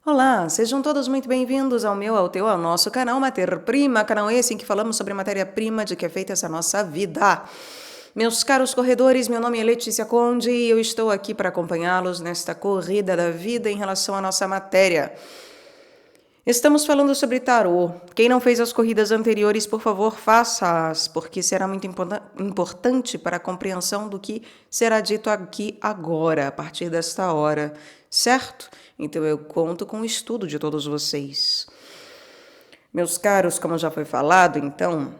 Olá, sejam todos muito bem-vindos ao nosso canal Mater Prima, canal esse em que falamos sobre a matéria-prima de que é feita essa nossa vida. Meus caros corredores, meu nome é Letícia Conde e eu estou aqui para acompanhá-los nesta corrida da vida em relação à nossa matéria. Estamos falando sobre tarô. Quem não fez as corridas anteriores, por favor, faça-as, porque será muito importante para a compreensão do que será dito aqui agora, a partir desta hora, certo? Então eu conto com o estudo de todos vocês. Meus caros, como já foi falado, então,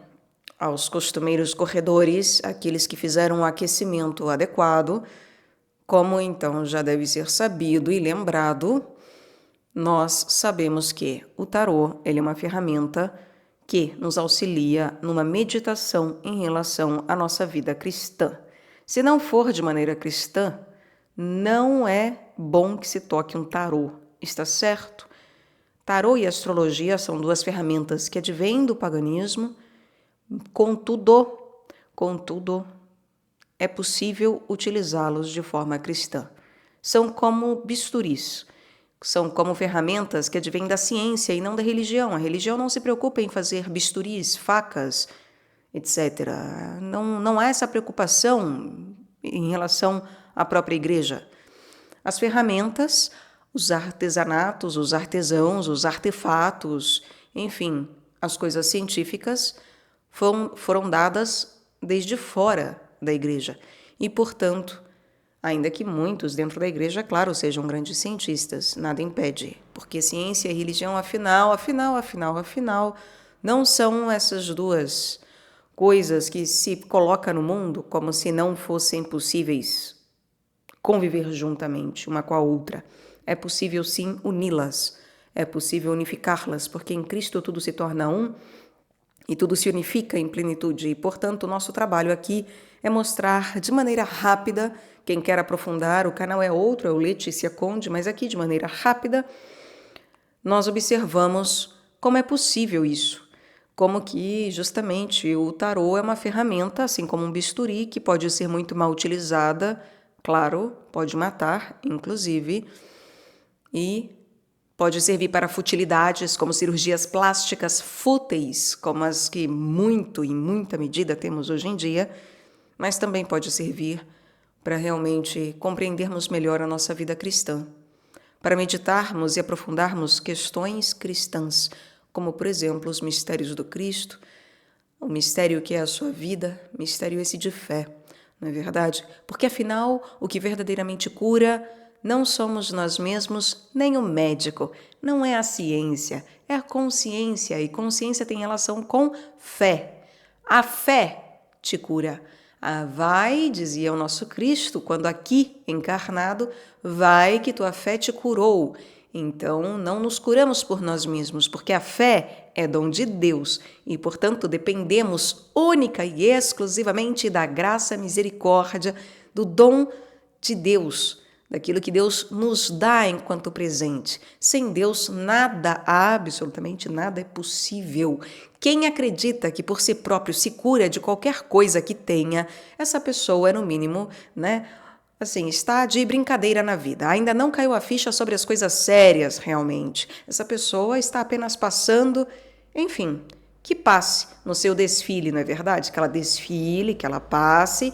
aos costumeiros corredores, aqueles que fizeram o aquecimento adequado, como então já deve ser sabido e lembrado, nós sabemos que o tarô ele é uma ferramenta que nos auxilia numa meditação em relação à nossa vida cristã. Se não for de maneira cristã, não é bom que se toque um tarô, está certo? Tarô e astrologia são duas ferramentas que advêm do paganismo, contudo, é possível utilizá-los de forma cristã. São como bisturis. São como ferramentas que advêm da ciência e não da religião. A religião não se preocupa em fazer bisturis, facas, etc. Não há essa preocupação em relação à própria igreja. As ferramentas, os artesanatos, os artesãos, os artefatos, enfim, as coisas científicas foram dadas desde fora da igreja. E, portanto, ainda que muitos dentro da igreja, claro, sejam grandes cientistas, nada impede, porque ciência e religião, afinal, não são essas duas coisas que se coloca no mundo como se não fossem possíveis conviver juntamente uma com a outra. É possível sim uni-las, é possível unificá-las, porque em Cristo tudo se torna um e tudo se unifica em plenitude. E, portanto, o nosso trabalho aqui é mostrar de maneira rápida. Quem quer aprofundar, o canal é outro, é o Letícia Conde, mas aqui de maneira rápida nós observamos como é possível isso. Como que justamente o tarô é uma ferramenta, assim como um bisturi, que pode ser muito mal utilizada, claro, pode matar, inclusive, e pode servir para futilidades como cirurgias plásticas fúteis, como as que em muita medida temos hoje em dia, mas também pode servir para realmente compreendermos melhor a nossa vida cristã, para meditarmos e aprofundarmos questões cristãs, como, por exemplo, os mistérios do Cristo, o mistério que é a sua vida, mistério esse de fé, não é verdade? Porque, afinal, o que verdadeiramente cura não somos nós mesmos, nem o médico, não é a ciência, é a consciência, e consciência tem relação com fé. A fé te cura. Vai, dizia o nosso Cristo, quando aqui encarnado, vai que tua fé te curou. Então, não nos curamos por nós mesmos, porque a fé é dom de Deus e, portanto, dependemos única e exclusivamente da graça, misericórdia, do dom de Deus, daquilo que Deus nos dá enquanto presente. Sem Deus, nada, absolutamente nada é possível. Quem acredita que por si próprio se cura de qualquer coisa que tenha, essa pessoa é, no mínimo, assim, está de brincadeira na vida. Ainda não caiu a ficha sobre as coisas sérias, realmente. Essa pessoa está apenas passando, enfim, que passe no seu desfile, não é verdade? Que ela desfile, que ela passe.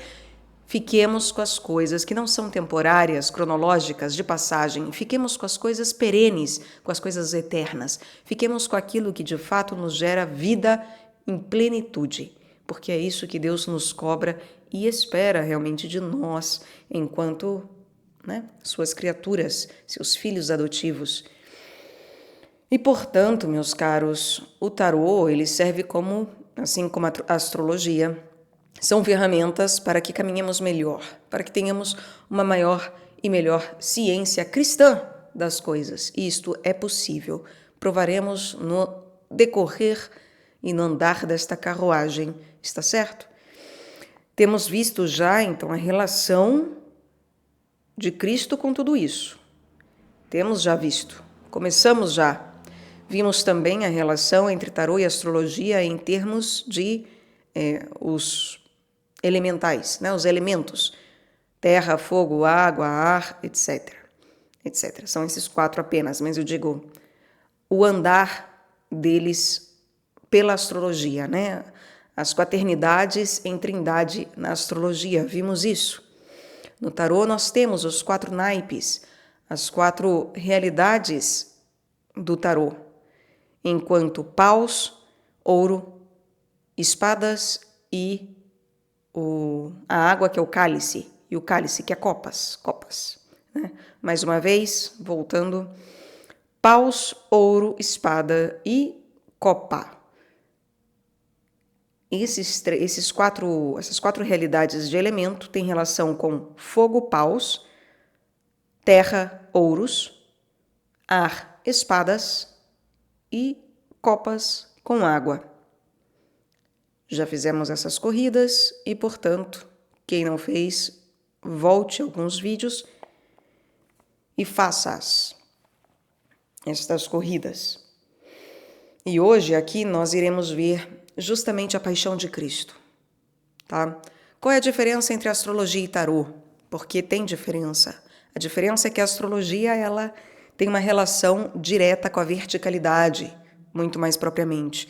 Fiquemos com as coisas que não são temporárias, cronológicas, de passagem. Fiquemos com as coisas perenes, com as coisas eternas. Fiquemos com aquilo que de fato nos gera vida em plenitude, porque é isso que Deus nos cobra e espera realmente de nós, enquanto suas criaturas, seus filhos adotivos. E, portanto, meus caros, o tarô ele serve como, assim como a astrologia, são ferramentas para que caminhemos melhor, para que tenhamos uma maior e melhor ciência cristã das coisas. E isto é possível. Provaremos no decorrer e no andar desta carruagem, está certo? Temos visto já, então, a relação de Cristo com tudo isso. Temos já visto. Começamos já. Vimos também a relação entre tarô e astrologia em termos de os elementais, os elementos, terra, fogo, água, ar, etc. etc. São esses 4 apenas, mas eu digo o andar deles pela astrologia, né? As quaternidades em trindade na astrologia, vimos isso. No tarô nós temos os 4 naipes, as 4 realidades do tarô, enquanto paus, ouro, espadas e a água, que é o cálice, e o cálice, que é copas, né? Mais uma vez, voltando, paus, ouro, espada e copa. Essas 4 realidades de elemento têm relação com fogo, paus, terra, ouros, ar, espadas e copas com água. Já fizemos essas corridas e, portanto, quem não fez, volte alguns vídeos e faça estas corridas. E hoje aqui nós iremos ver justamente a paixão de Cristo, tá? Qual é a diferença entre astrologia e tarô? Porque tem diferença. A diferença é que a astrologia, ela tem uma relação direta com a verticalidade, muito mais propriamente.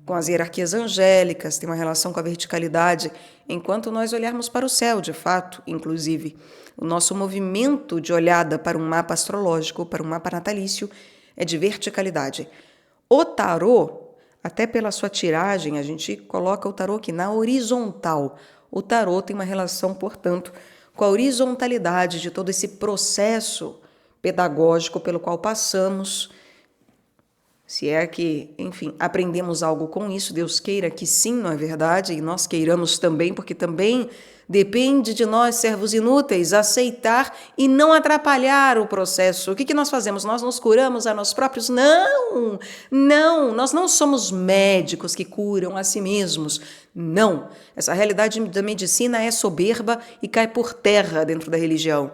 Com as hierarquias angélicas, tem uma relação com a verticalidade, enquanto nós olharmos para o céu, de fato, inclusive. O nosso movimento de olhada para um mapa astrológico, para um mapa natalício, é de verticalidade. O tarô, até pela sua tiragem, a gente coloca o tarô aqui na horizontal. O tarô tem uma relação, portanto, com a horizontalidade de todo esse processo pedagógico pelo qual passamos. Se é que, enfim, aprendemos algo com isso, Deus queira que sim, não é verdade? E nós queiramos também, porque também depende de nós, servos inúteis, aceitar e não atrapalhar o processo. O que nós fazemos? Nós nos curamos a nós próprios? Não, nós não somos médicos que curam a si mesmos. Não, essa realidade da medicina é soberba e cai por terra dentro da religião.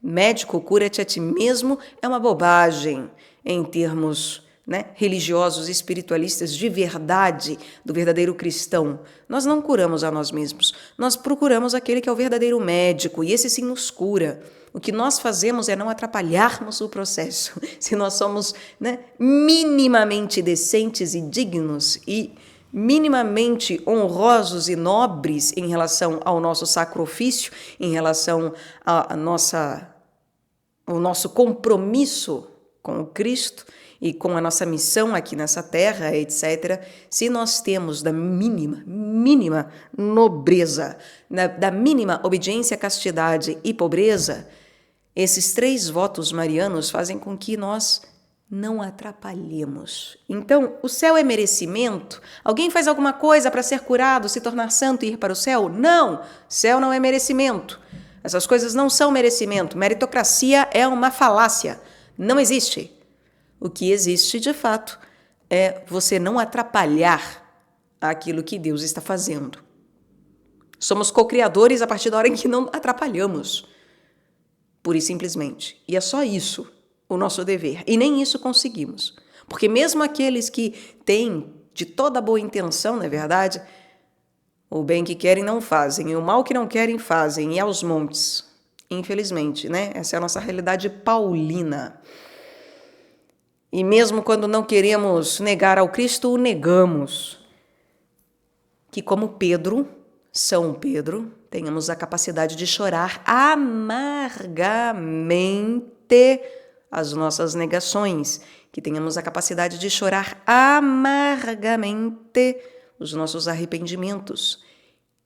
Médico, cura-te a ti mesmo é uma bobagem em termos religiosos, espiritualistas de verdade, do verdadeiro cristão. Nós não curamos a nós mesmos, nós procuramos aquele que é o verdadeiro médico, e esse sim nos cura. O que nós fazemos é não atrapalharmos o processo. Se nós somos minimamente decentes e dignos e minimamente honrosos e nobres em relação ao nosso sacro ofício, em relação ao nosso compromisso com o Cristo, e com a nossa missão aqui nessa terra, etc., se nós temos da mínima nobreza, da mínima obediência, castidade e pobreza, esses 3 votos marianos fazem com que nós não atrapalhemos. Então, o céu é merecimento? Alguém faz alguma coisa para ser curado, se tornar santo e ir para o céu? Não! Céu não é merecimento. Essas coisas não são merecimento. Meritocracia é uma falácia. Não existe. O que existe, de fato, é você não atrapalhar aquilo que Deus está fazendo. Somos co-criadores a partir da hora em que não atrapalhamos, pura e simplesmente. E é só isso o nosso dever. E nem isso conseguimos. Porque mesmo aqueles que têm de toda boa intenção, não é verdade? O bem que querem não fazem, e o mal que não querem fazem, e aos montes. Infelizmente, Essa é a nossa realidade paulina. E mesmo quando não queremos negar ao Cristo, o negamos. Que como Pedro, São Pedro, tenhamos a capacidade de chorar amargamente as nossas negações. Que tenhamos a capacidade de chorar amargamente os nossos arrependimentos.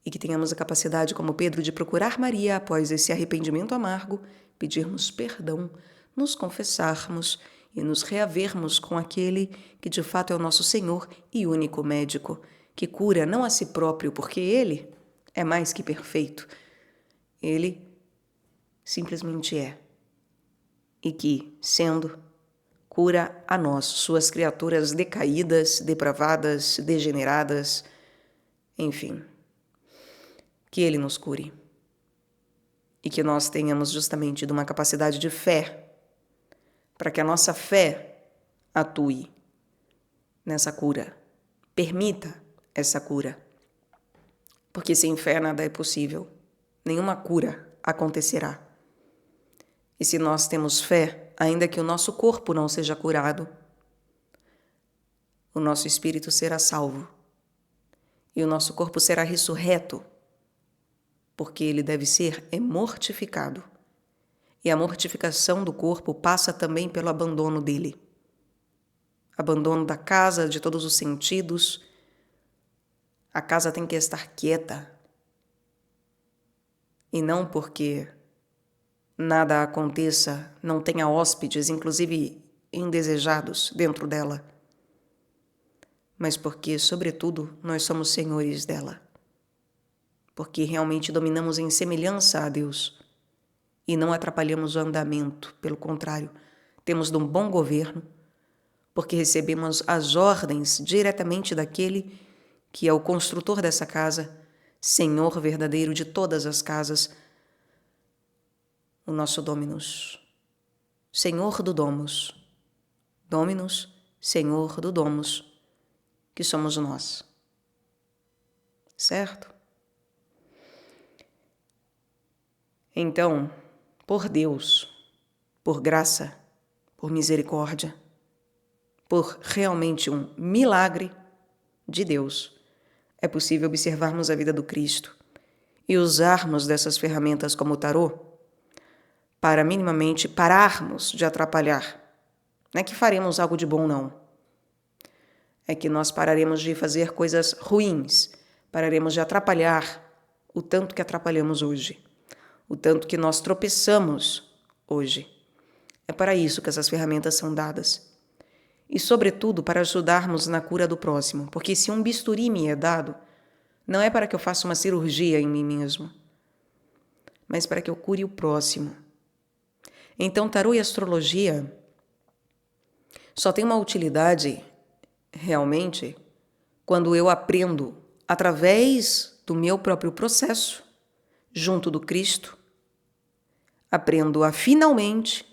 E que tenhamos a capacidade, como Pedro, de procurar Maria após esse arrependimento amargo, pedirmos perdão, nos confessarmos e nos reavermos com aquele que de fato é o nosso Senhor e único médico, que cura não a si próprio, porque Ele é mais que perfeito. Ele simplesmente é. E que, sendo, cura a nós, suas criaturas decaídas, depravadas, degeneradas, enfim. Que Ele nos cure. E que nós tenhamos justamente de uma capacidade de fé, para que a nossa fé atue nessa cura, permita essa cura. Porque sem fé nada é possível, nenhuma cura acontecerá. E se nós temos fé, ainda que o nosso corpo não seja curado, o nosso espírito será salvo e o nosso corpo será ressurreto, porque ele deve ser mortificado. E a mortificação do corpo passa também pelo abandono dele. Abandono da casa, de todos os sentidos. A casa tem que estar quieta. E não porque nada aconteça, não tenha hóspedes, inclusive indesejados, dentro dela. Mas porque, sobretudo, nós somos senhores dela. Porque realmente dominamos em semelhança a Deus e não atrapalhamos o andamento. Pelo contrário, temos um bom governo, porque recebemos as ordens diretamente daquele que é o construtor dessa casa, Senhor verdadeiro de todas as casas, o nosso Dominus, Senhor do Domus, Dominus, Senhor do Domus, que somos nós. Certo? Então, por Deus, por graça, por misericórdia, por realmente um milagre de Deus, é possível observarmos a vida do Cristo e usarmos dessas ferramentas como o tarô para minimamente pararmos de atrapalhar. Não é que faremos algo de bom, não. É que nós pararemos de fazer coisas ruins, pararemos de atrapalhar o tanto que atrapalhamos hoje, o tanto que nós tropeçamos hoje. É para isso que essas ferramentas são dadas. E, sobretudo, para ajudarmos na cura do próximo, porque se um bisturi me é dado, não é para que eu faça uma cirurgia em mim mesmo, mas para que eu cure o próximo. Então, tarô e astrologia só tem uma utilidade, realmente, quando eu aprendo, através do meu próprio processo, junto do Cristo, aprendo a finalmente,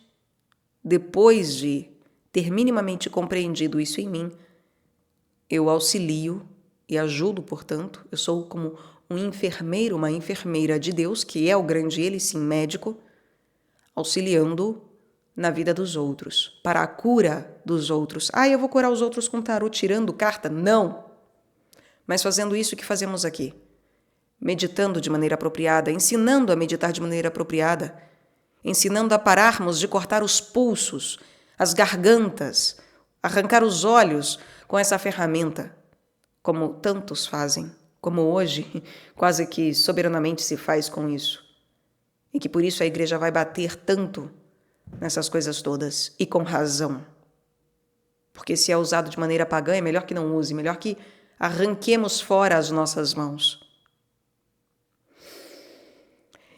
depois de ter minimamente compreendido isso em mim, eu auxilio e ajudo, portanto, eu sou como um enfermeiro, uma enfermeira de Deus, que é o grande ele, sim, médico, auxiliando na vida dos outros, para a cura dos outros. Eu vou curar os outros com tarô, tirando carta? Não! Mas fazendo isso que fazemos aqui, meditando de maneira apropriada, ensinando a meditar de maneira apropriada, ensinando a pararmos de cortar os pulsos, as gargantas, arrancar os olhos com essa ferramenta, como tantos fazem, como hoje quase que soberanamente se faz com isso. E que por isso a igreja vai bater tanto nessas coisas todas, e com razão. Porque se é usado de maneira pagã, é melhor que não use, melhor que arranquemos fora as nossas mãos.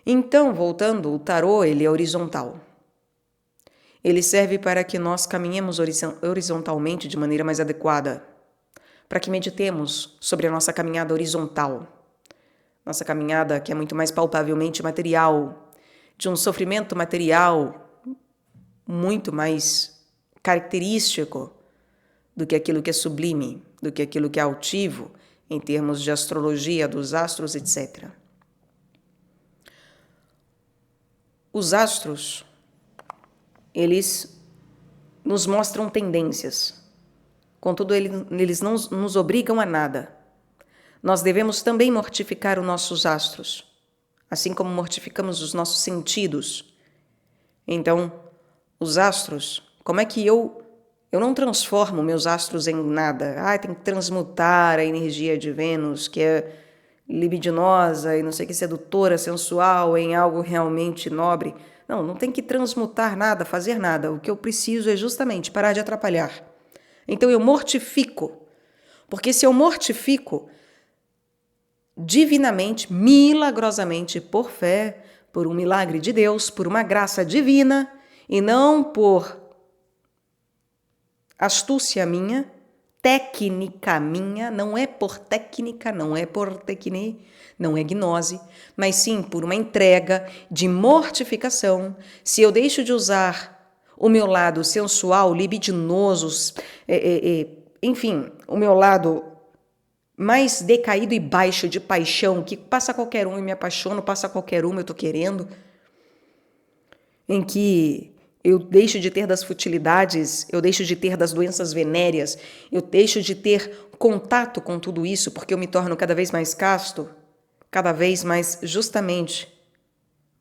Então, voltando, o tarô, ele é horizontal. Ele serve para que nós caminhemos horizontalmente de maneira mais adequada, para que meditemos sobre a nossa caminhada horizontal, nossa caminhada que é muito mais palpavelmente material, de um sofrimento material muito mais característico do que aquilo que é sublime, do que aquilo que é altivo, em termos de astrologia, dos astros, etc. Os astros, eles nos mostram tendências. Contudo, eles não nos obrigam a nada. Nós devemos também mortificar os nossos astros, assim como mortificamos os nossos sentidos. Então, os astros, como é que eu não transformo meus astros em nada? Tem que transmutar a energia de Vênus, que é libidinosa e não sei o que, sedutora, sensual, em algo realmente nobre. Não tem que transmutar nada, fazer nada. O que eu preciso é justamente parar de atrapalhar. Então eu mortifico, porque se eu mortifico divinamente, milagrosamente, por fé, por um milagre de Deus, por uma graça divina, e não por astúcia minha, técnica minha, não é por técnica, não é por tecne, não é gnose, mas sim por uma entrega de mortificação. Se eu deixo de usar o meu lado sensual, libidinoso, enfim, o meu lado mais decaído e baixo de paixão, que passa qualquer um e me apaixono, passa qualquer um eu tô querendo, em que Eu deixo de ter das futilidades, eu deixo de ter das doenças venéreas, eu deixo de ter contato com tudo isso porque eu me torno cada vez mais casto, cada vez mais justamente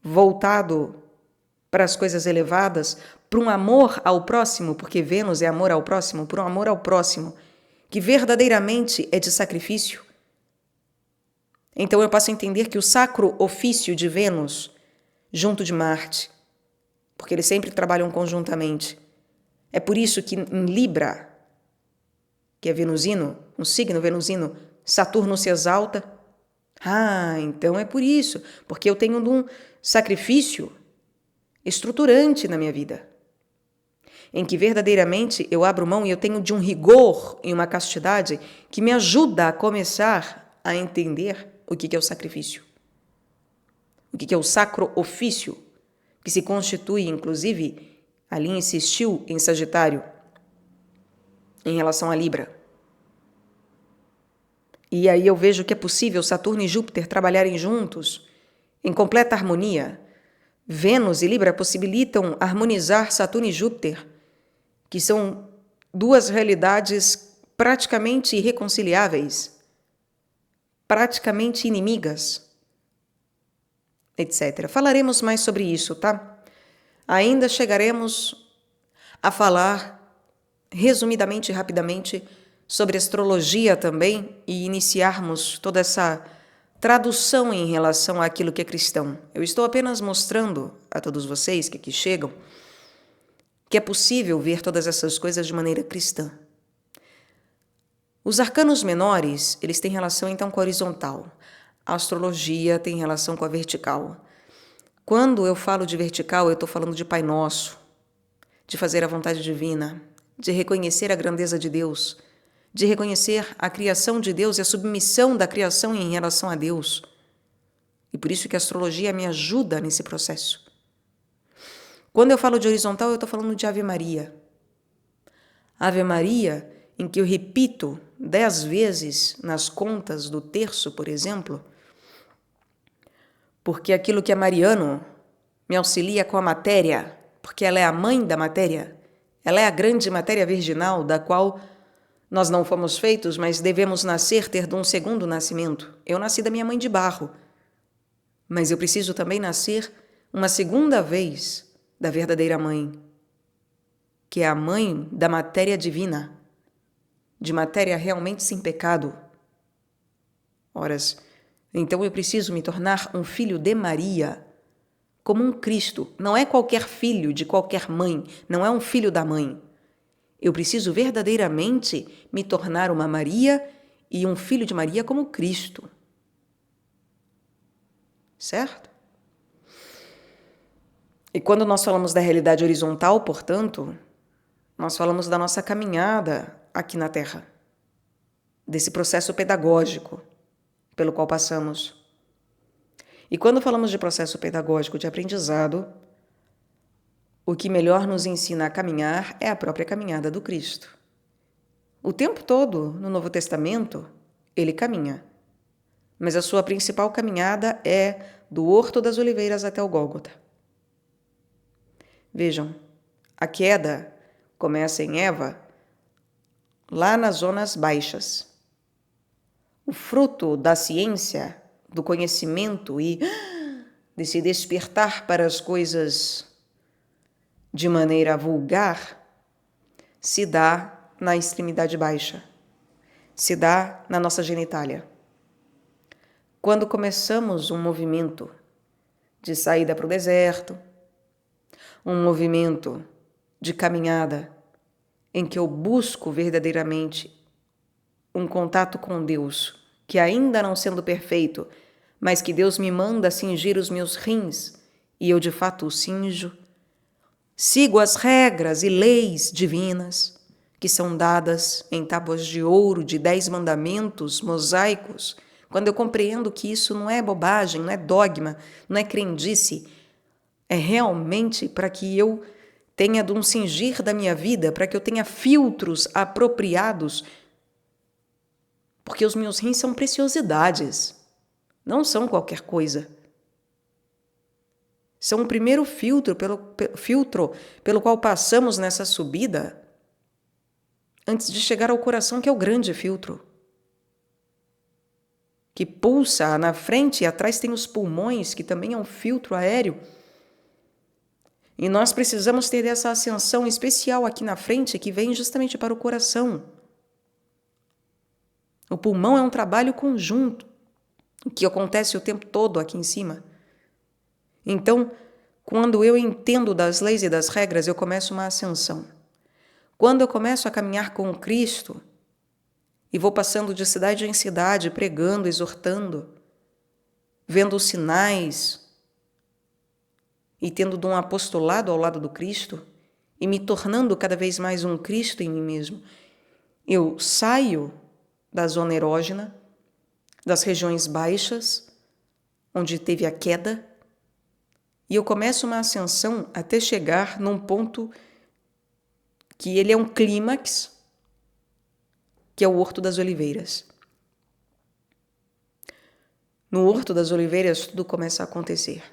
voltado para as coisas elevadas, para um amor ao próximo, porque Vênus é amor ao próximo, para um amor ao próximo, que verdadeiramente é de sacrifício. Então eu passo a entender que o sacro ofício de Vênus, junto de Marte, porque eles sempre trabalham conjuntamente, é por isso que em Libra, que é venusino, um signo venusino, Saturno se exalta. Ah, então é por isso, porque eu tenho um sacrifício estruturante na minha vida, em que verdadeiramente eu abro mão e eu tenho de um rigor e uma castidade que me ajuda a começar a entender o que é o sacrifício, o que é o sacro ofício, que se constitui, inclusive, ali insistiu em Sagitário, em relação a Libra. E aí eu vejo que é possível Saturno e Júpiter trabalharem juntos, em completa harmonia. Vênus e Libra possibilitam harmonizar Saturno e Júpiter, que são duas realidades praticamente irreconciliáveis, praticamente inimigas, etc. Falaremos mais sobre isso, tá? Ainda chegaremos a falar, resumidamente e rapidamente, sobre astrologia também e iniciarmos toda essa tradução em relação àquilo que é cristão. Eu estou apenas mostrando a todos vocês que aqui chegam que é possível ver todas essas coisas de maneira cristã. Os arcanos menores, eles têm relação então com a horizontal. A astrologia tem relação com a vertical. Quando eu falo de vertical, eu estou falando de Pai Nosso, de fazer a vontade divina, de reconhecer a grandeza de Deus, de reconhecer a criação de Deus e a submissão da criação em relação a Deus. E por isso que a astrologia me ajuda nesse processo. Quando eu falo de horizontal, eu estou falando de Ave Maria. Ave Maria, em que eu repito 10 vezes nas contas do terço, por exemplo, porque aquilo que é mariano me auxilia com a matéria, porque ela é a mãe da matéria, ela é a grande matéria virginal da qual nós não fomos feitos, mas devemos nascer, ter de um segundo nascimento. Eu nasci da minha mãe de barro, mas eu preciso também nascer uma segunda vez da verdadeira mãe, que é a mãe da matéria divina, de matéria realmente sem pecado. Ora, então eu preciso me tornar um filho de Maria, como um Cristo. Não é qualquer filho de qualquer mãe, não é um filho da mãe. Eu preciso verdadeiramente me tornar uma Maria e um filho de Maria como Cristo. Certo? E quando nós falamos da realidade horizontal, portanto, nós falamos da nossa caminhada aqui na Terra, desse processo pedagógico pelo qual passamos. E quando falamos de processo pedagógico de aprendizado, o que melhor nos ensina a caminhar é a própria caminhada do Cristo. O tempo todo, no Novo Testamento, ele caminha, mas a sua principal caminhada é do Horto das Oliveiras até o Gólgota. Vejam, a queda começa em Eva, lá nas zonas baixas. O fruto da ciência, do conhecimento e de se despertar para as coisas de maneira vulgar, se dá na extremidade baixa, se dá na nossa genitália. Quando começamos um movimento de saída para o deserto, um movimento de caminhada em que eu busco verdadeiramente um contato com Deus, que ainda não sendo perfeito, mas que Deus me manda cingir os meus rins e eu de fato o cinjo, sigo as regras e leis divinas que são dadas em tábuas de ouro de 10 mandamentos mosaicos, quando eu compreendo que isso não é bobagem, não é dogma, não é crendice, é realmente para que eu tenha de um cingir da minha vida, para que eu tenha filtros apropriados, porque os meus rins são preciosidades, não são qualquer coisa. São o primeiro filtro pelo qual passamos nessa subida, antes de chegar ao coração, que é o grande filtro, que pulsa na frente e atrás tem os pulmões, que também é um filtro aéreo. E nós precisamos ter essa ascensão especial aqui na frente, que vem justamente para o coração. O pulmão é um trabalho conjunto, que acontece o tempo todo aqui em cima. Então, quando eu entendo das leis e das regras, eu começo uma ascensão. Quando eu começo a caminhar com o Cristo e vou passando de cidade em cidade, pregando, exortando, vendo os sinais e tendo de um apostolado ao lado do Cristo e me tornando cada vez mais um Cristo em mim mesmo, eu saio da zona erógena, das regiões baixas, onde teve a queda, e eu começo uma ascensão até chegar num ponto que ele é um clímax, que é o Horto das Oliveiras. No Horto das Oliveiras, tudo começa a acontecer.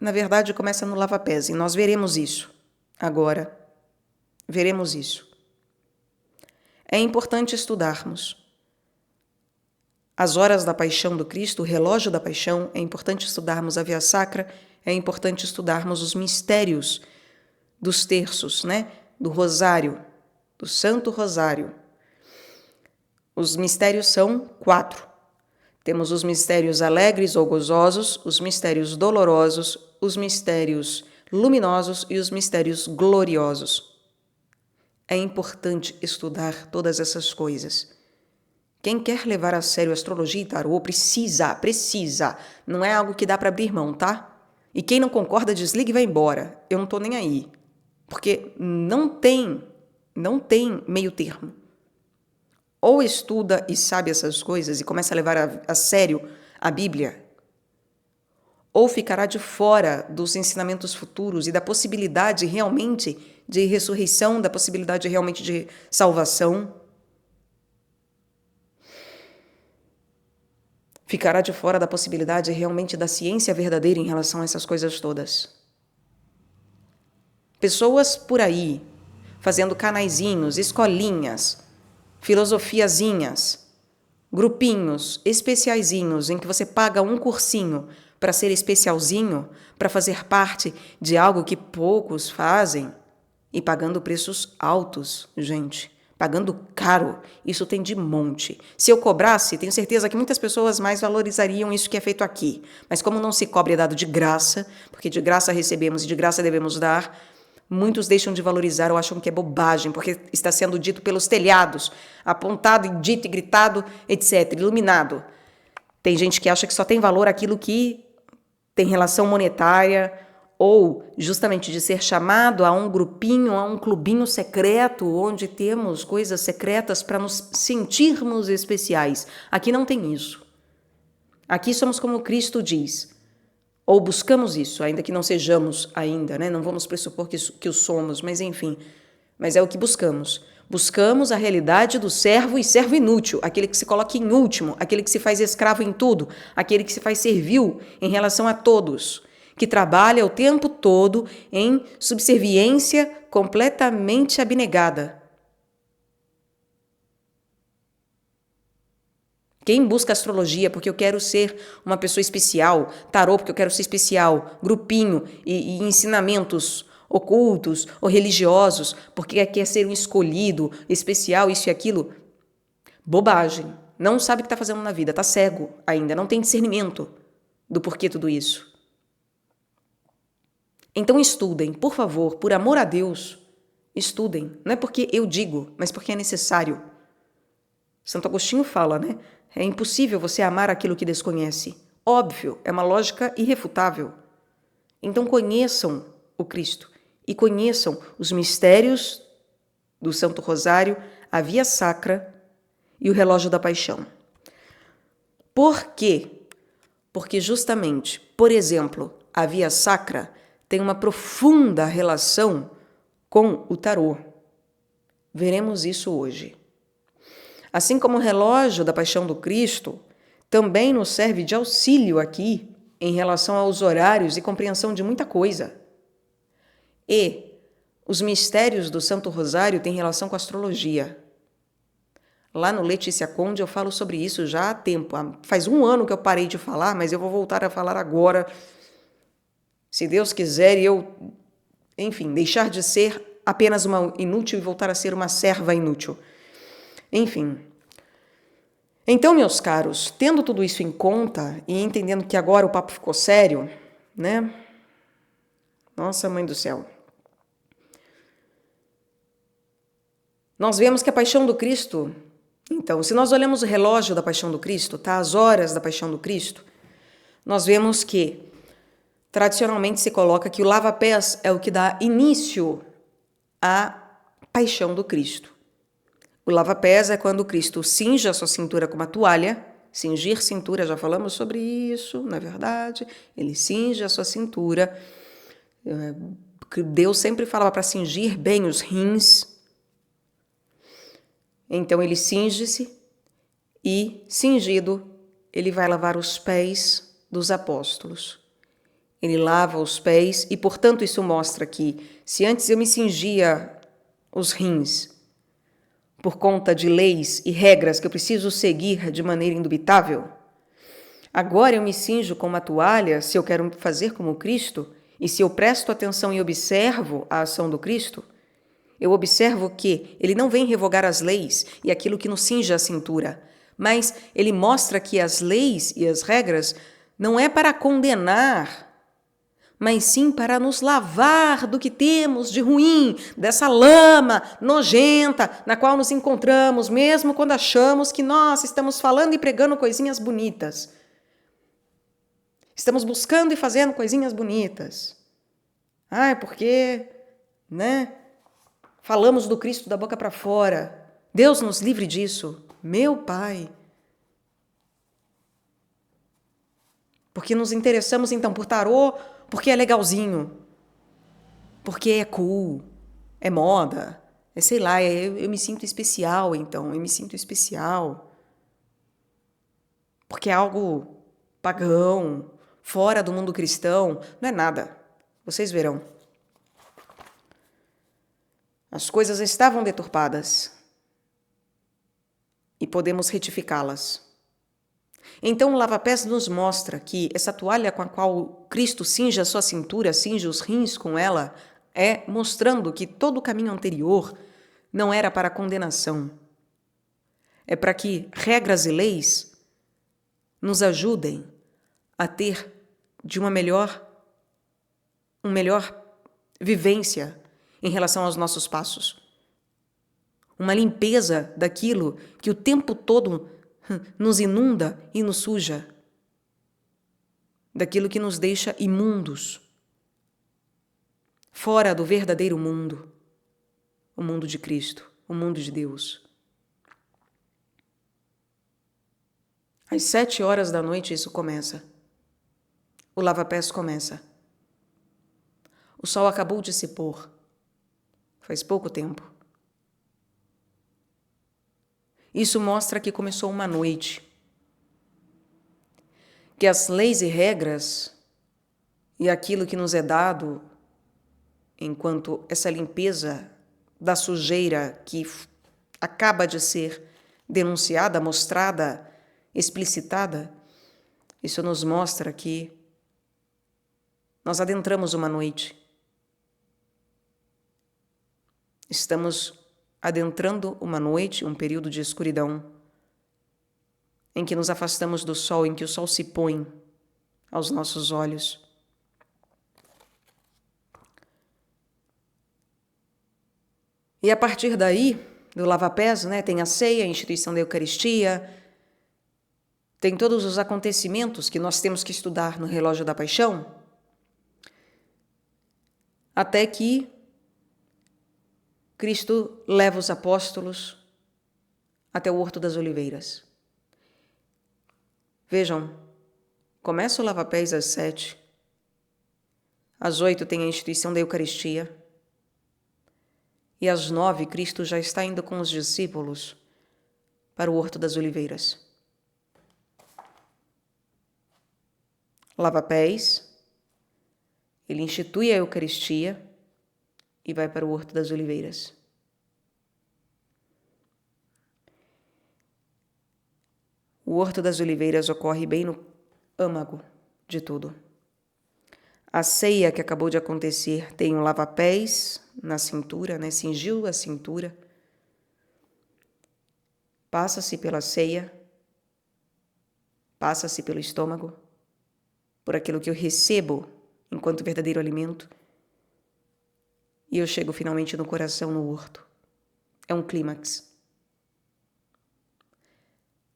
Na verdade, começa no lava-pés, e nós veremos isso agora. Veremos isso. É importante estudarmos as horas da paixão do Cristo, o relógio da paixão. É importante estudarmos a Via Sacra, é importante estudarmos os mistérios dos terços, né? Do Rosário, do Santo Rosário. Os mistérios são 4. Temos os mistérios alegres ou gozosos, os mistérios dolorosos, os mistérios luminosos e os mistérios gloriosos. É importante estudar todas essas coisas. Quem quer levar a sério astrologia e tarô precisa. Não é algo que dá para abrir mão, tá? E quem não concorda, desliga e vai embora. Eu não tô nem aí. Porque não tem meio termo. Ou estuda e sabe essas coisas e começa a levar a sério a Bíblia, ou ficará de fora dos ensinamentos futuros e da possibilidade realmente de ressurreição, da possibilidade realmente de salvação. Ficará de fora da possibilidade realmente da ciência verdadeira em relação a essas coisas todas. Pessoas por aí, fazendo canaizinhos, escolinhas, filosofiazinhas, grupinhos especiaizinhos em que você paga um cursinho para ser especialzinho, para fazer parte de algo que poucos fazem, e pagando preços altos, gente, pagando caro. Isso tem de monte. Se eu cobrasse, tenho certeza que muitas pessoas mais valorizariam isso que é feito aqui. Mas como não se cobra, é dado de graça, porque de graça recebemos e de graça devemos dar, muitos deixam de valorizar ou acham que é bobagem, porque está sendo dito pelos telhados, apontado, e dito e gritado, etc., iluminado. Tem gente que acha que só tem valor aquilo que tem relação monetária, ou justamente de ser chamado a um grupinho, a um clubinho secreto, onde temos coisas secretas para nos sentirmos especiais. Aqui não tem isso. Aqui somos como Cristo diz. Ou buscamos isso, ainda que não sejamos ainda, né? Não vamos pressupor que o somos, mas enfim. Mas é o que buscamos. Buscamos a realidade do servo e servo inútil, aquele que se coloca em último, aquele que se faz escravo em tudo, aquele que se faz servil em relação a todos, que trabalha o tempo todo em subserviência completamente abnegada. Quem busca astrologia porque eu quero ser uma pessoa especial, tarô porque eu quero ser especial, grupinho e ensinamentos ocultos ou religiosos porque quer ser um escolhido, especial, isso e aquilo, bobagem. Não sabe o que está fazendo na vida, está cego ainda, não tem discernimento do porquê tudo isso. Então estudem, por favor, por amor a Deus, estudem. Não é porque eu digo, mas porque é necessário. Santo Agostinho fala, né? É impossível você amar aquilo que desconhece. Óbvio, é uma lógica irrefutável. Então conheçam o Cristo e conheçam os mistérios do Santo Rosário, a Via Sacra e o Relógio da Paixão. Por quê? Porque justamente, por exemplo, a Via Sacra tem uma profunda relação com o tarô. Veremos isso hoje. Assim como o relógio da Paixão do Cristo também nos serve de auxílio aqui em relação aos horários e compreensão de muita coisa. E os mistérios do Santo Rosário têm relação com a astrologia. Lá no Letícia Conde eu falo sobre isso já há tempo. Faz 1 ano que eu parei de falar, mas eu vou voltar a falar agora. Se Deus quiser, enfim, deixar de ser apenas uma inútil e voltar a ser uma serva inútil. Enfim. Então, meus caros, tendo tudo isso em conta e entendendo que agora o papo ficou sério, né? Nossa, mãe do céu. Nós vemos que a paixão do Cristo, então, se nós olhamos o relógio da paixão do Cristo, tá? As horas da paixão do Cristo, nós vemos que tradicionalmente se coloca que o lava-pés é o que dá início à paixão do Cristo. O lava-pés é quando o Cristo cinge a sua cintura com uma toalha. Cingir cintura, já falamos sobre isso, na verdade. Ele cinge a sua cintura. Deus sempre falava para cingir bem os rins. Então ele cinge-se e, cingido, ele vai lavar os pés dos apóstolos. Ele lava os pés e, portanto, isso mostra que, se antes eu me cingia os rins por conta de leis e regras que eu preciso seguir de maneira indubitável, agora eu me cinjo com uma toalha se eu quero fazer como Cristo, e se eu presto atenção e observo a ação do Cristo, eu observo que ele não vem revogar as leis e aquilo que nos cinge a cintura, mas ele mostra que as leis e as regras não é para condenar, mas sim para nos lavar do que temos de ruim, dessa lama nojenta na qual nos encontramos, mesmo quando achamos que nós estamos falando e pregando coisinhas bonitas. Estamos buscando e fazendo coisinhas bonitas. Porque, né? Falamos do Cristo da boca para fora. Deus nos livre disso. Meu Pai. Porque nos interessamos, então, por tarô, porque é legalzinho, porque é cool, é moda, sei lá, eu me sinto especial, então, eu me sinto especial. Porque é algo pagão, fora do mundo cristão, não é nada. Vocês verão. As coisas estavam deturpadas e podemos retificá-las. Então o lava-pés nos mostra que essa toalha com a qual Cristo cinge a sua cintura, cinge os rins com ela, é mostrando que todo o caminho anterior não era para condenação. É para que regras e leis nos ajudem a ter de uma melhor vivência em relação aos nossos passos. Uma limpeza daquilo que o tempo todo nos inunda e nos suja, daquilo que nos deixa imundos, fora do verdadeiro mundo, o mundo de Cristo, o mundo de Deus. Às 7h da noite isso começa. O lava-pés começa. O sol acabou de se pôr. Faz pouco tempo. Isso mostra que começou uma noite. Que as leis e regras e aquilo que nos é dado enquanto essa limpeza da sujeira que acaba de ser denunciada, mostrada, explicitada, isso nos mostra que nós adentramos uma noite. Estamos adentrando uma noite, um período de escuridão, em que nos afastamos do sol, em que o sol se põe aos nossos olhos. E a partir daí, do lava-pés, né, tem a ceia, a instituição da Eucaristia, tem todos os acontecimentos que nós temos que estudar no relógio da paixão, até que Cristo leva os apóstolos até o Horto das Oliveiras. Vejam, começa o lava-pés às 7h, às 8h tem a instituição da Eucaristia, e às 9h Cristo já está indo com os discípulos para o Horto das Oliveiras. lava pés, ele institui a Eucaristia e vai para o Horto das Oliveiras. O Horto das Oliveiras ocorre bem no âmago de tudo. A ceia que acabou de acontecer tem um lava-pés na cintura, né? Cingiu a cintura. Passa-se pela ceia, passa-se pelo estômago, por aquilo que eu recebo enquanto verdadeiro alimento, e eu chego finalmente no coração, no horto. É um clímax.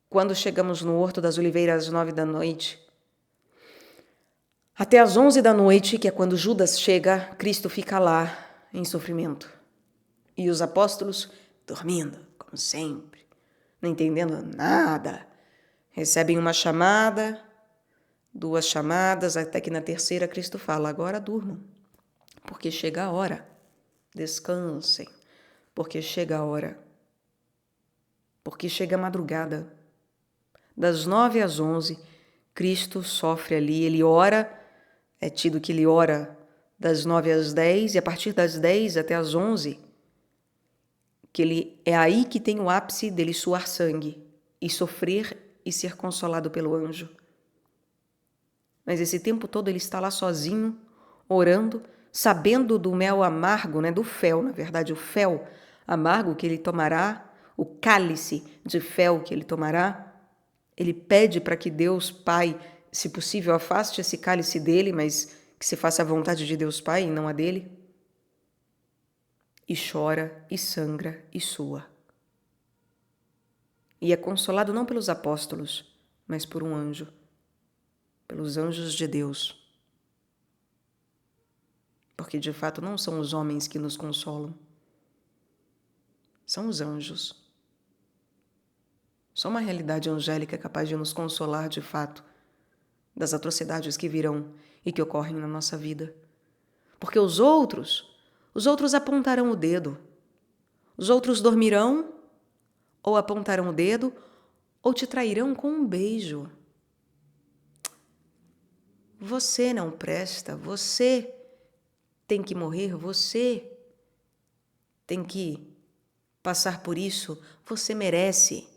Quando chegamos no Horto das Oliveiras às 9 da noite, até às 11 da noite, que é quando Judas chega, Cristo fica lá em sofrimento. E os apóstolos dormindo, como sempre, não entendendo nada. Recebem uma chamada, 2 chamadas, até que na terceira Cristo fala: agora durmam, porque chega a hora. Descansem, porque chega a hora. Porque chega a madrugada. Das 9 às 11, Cristo sofre ali, ele ora, é tido que ele ora das 9 às 10, e a partir das 10 até às 11, é aí que tem o ápice dele suar sangue e sofrer e ser consolado pelo anjo. Mas esse tempo todo ele está lá sozinho, orando, sabendo do mel amargo, né, do fel, na verdade, o fel amargo que ele tomará, o cálice de fel que ele tomará. Ele pede para que Deus Pai, se possível, afaste esse cálice dele, mas que se faça a vontade de Deus Pai e não a dele. E chora, e sangra, e sua. E é consolado não pelos apóstolos, mas por um anjo, pelos anjos de Deus. Porque de fato não são os homens que nos consolam, são os anjos. Só uma realidade angélica é capaz de nos consolar de fato das atrocidades que virão e que ocorrem na nossa vida. Porque os outros apontarão o dedo. Os outros dormirão, ou apontarão o dedo, ou te trairão com um beijo. Você não presta, você tem que morrer, você tem que passar por isso, você merece.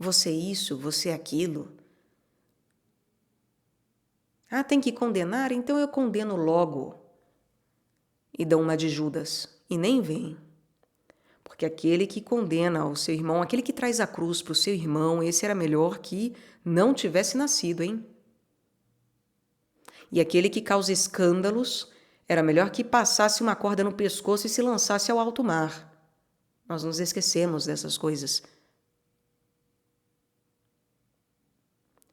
Você isso, você aquilo. Ah, tem que condenar? Então eu condeno logo. E dão uma de Judas. E nem vem. Porque aquele que condena ao seu irmão, aquele que traz a cruz para o seu irmão, esse era melhor que não tivesse nascido, hein? E aquele que causa escândalos, era melhor que passasse uma corda no pescoço e se lançasse ao alto mar. Nós nos esquecemos dessas coisas.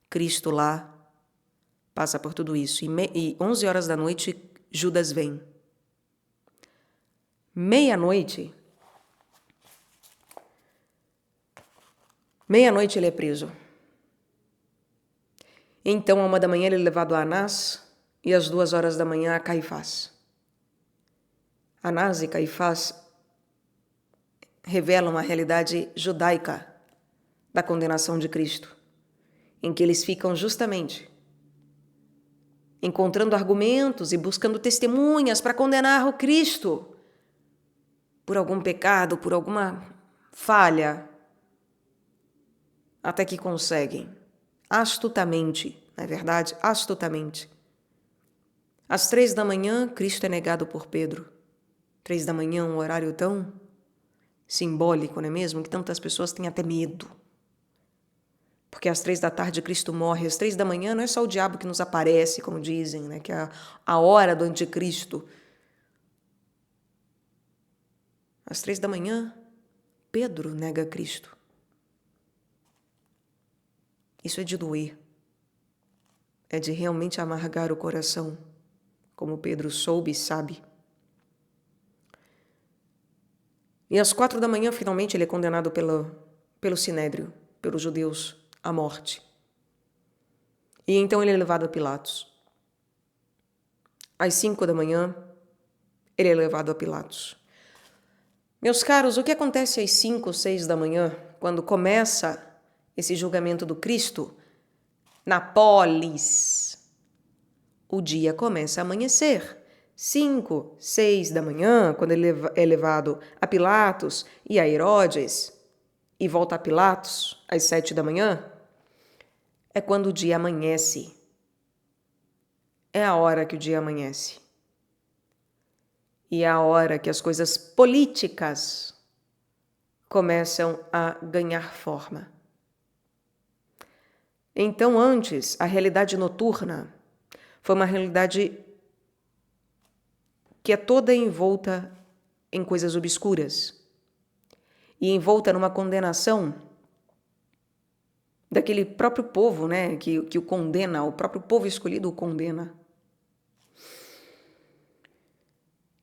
Cristo lá passa por tudo isso. E 11 horas da noite, Judas vem. Meia-noite ele é preso. Então, à 1 da manhã, ele é levado a Anás e às 2 horas da manhã a Caifás. Anás e Caifás revelam a realidade judaica da condenação de Cristo, em que eles ficam justamente encontrando argumentos e buscando testemunhas para condenar o Cristo por algum pecado, por alguma falha, até que conseguem, astutamente, não é verdade? Astutamente. Às 3 da manhã, Cristo é negado por Pedro. 3 da manhã, um horário tão simbólico, não é mesmo? Que tantas pessoas têm até medo. Porque às 3 da tarde Cristo morre, às 3 da manhã não é só o diabo que nos aparece, como dizem, né? Que é a hora do anticristo. Às 3 da manhã, Pedro nega Cristo. Isso é de doer. É de realmente amargar o coração, como Pedro soube e sabe. E às 4 da manhã, finalmente, ele é condenado pelo Sinédrio, pelos judeus, à morte. E então ele é levado a Pilatos. Às 5 da manhã, ele é levado a Pilatos. Meus caros, o que acontece às 5 ou 6 da manhã, quando começa esse julgamento do Cristo na polis? o dia começa a amanhecer. 5, 6 da manhã, quando ele é levado a Pilatos e a Herodes, e volta a Pilatos às 7 da manhã, é quando o dia amanhece. É a hora que o dia amanhece. E é a hora que as coisas políticas começam a ganhar forma. Então, antes, a realidade noturna foi uma realidade que é toda envolta em coisas obscuras e envolta numa condenação daquele próprio povo, né, que o condena, o próprio povo escolhido o condena.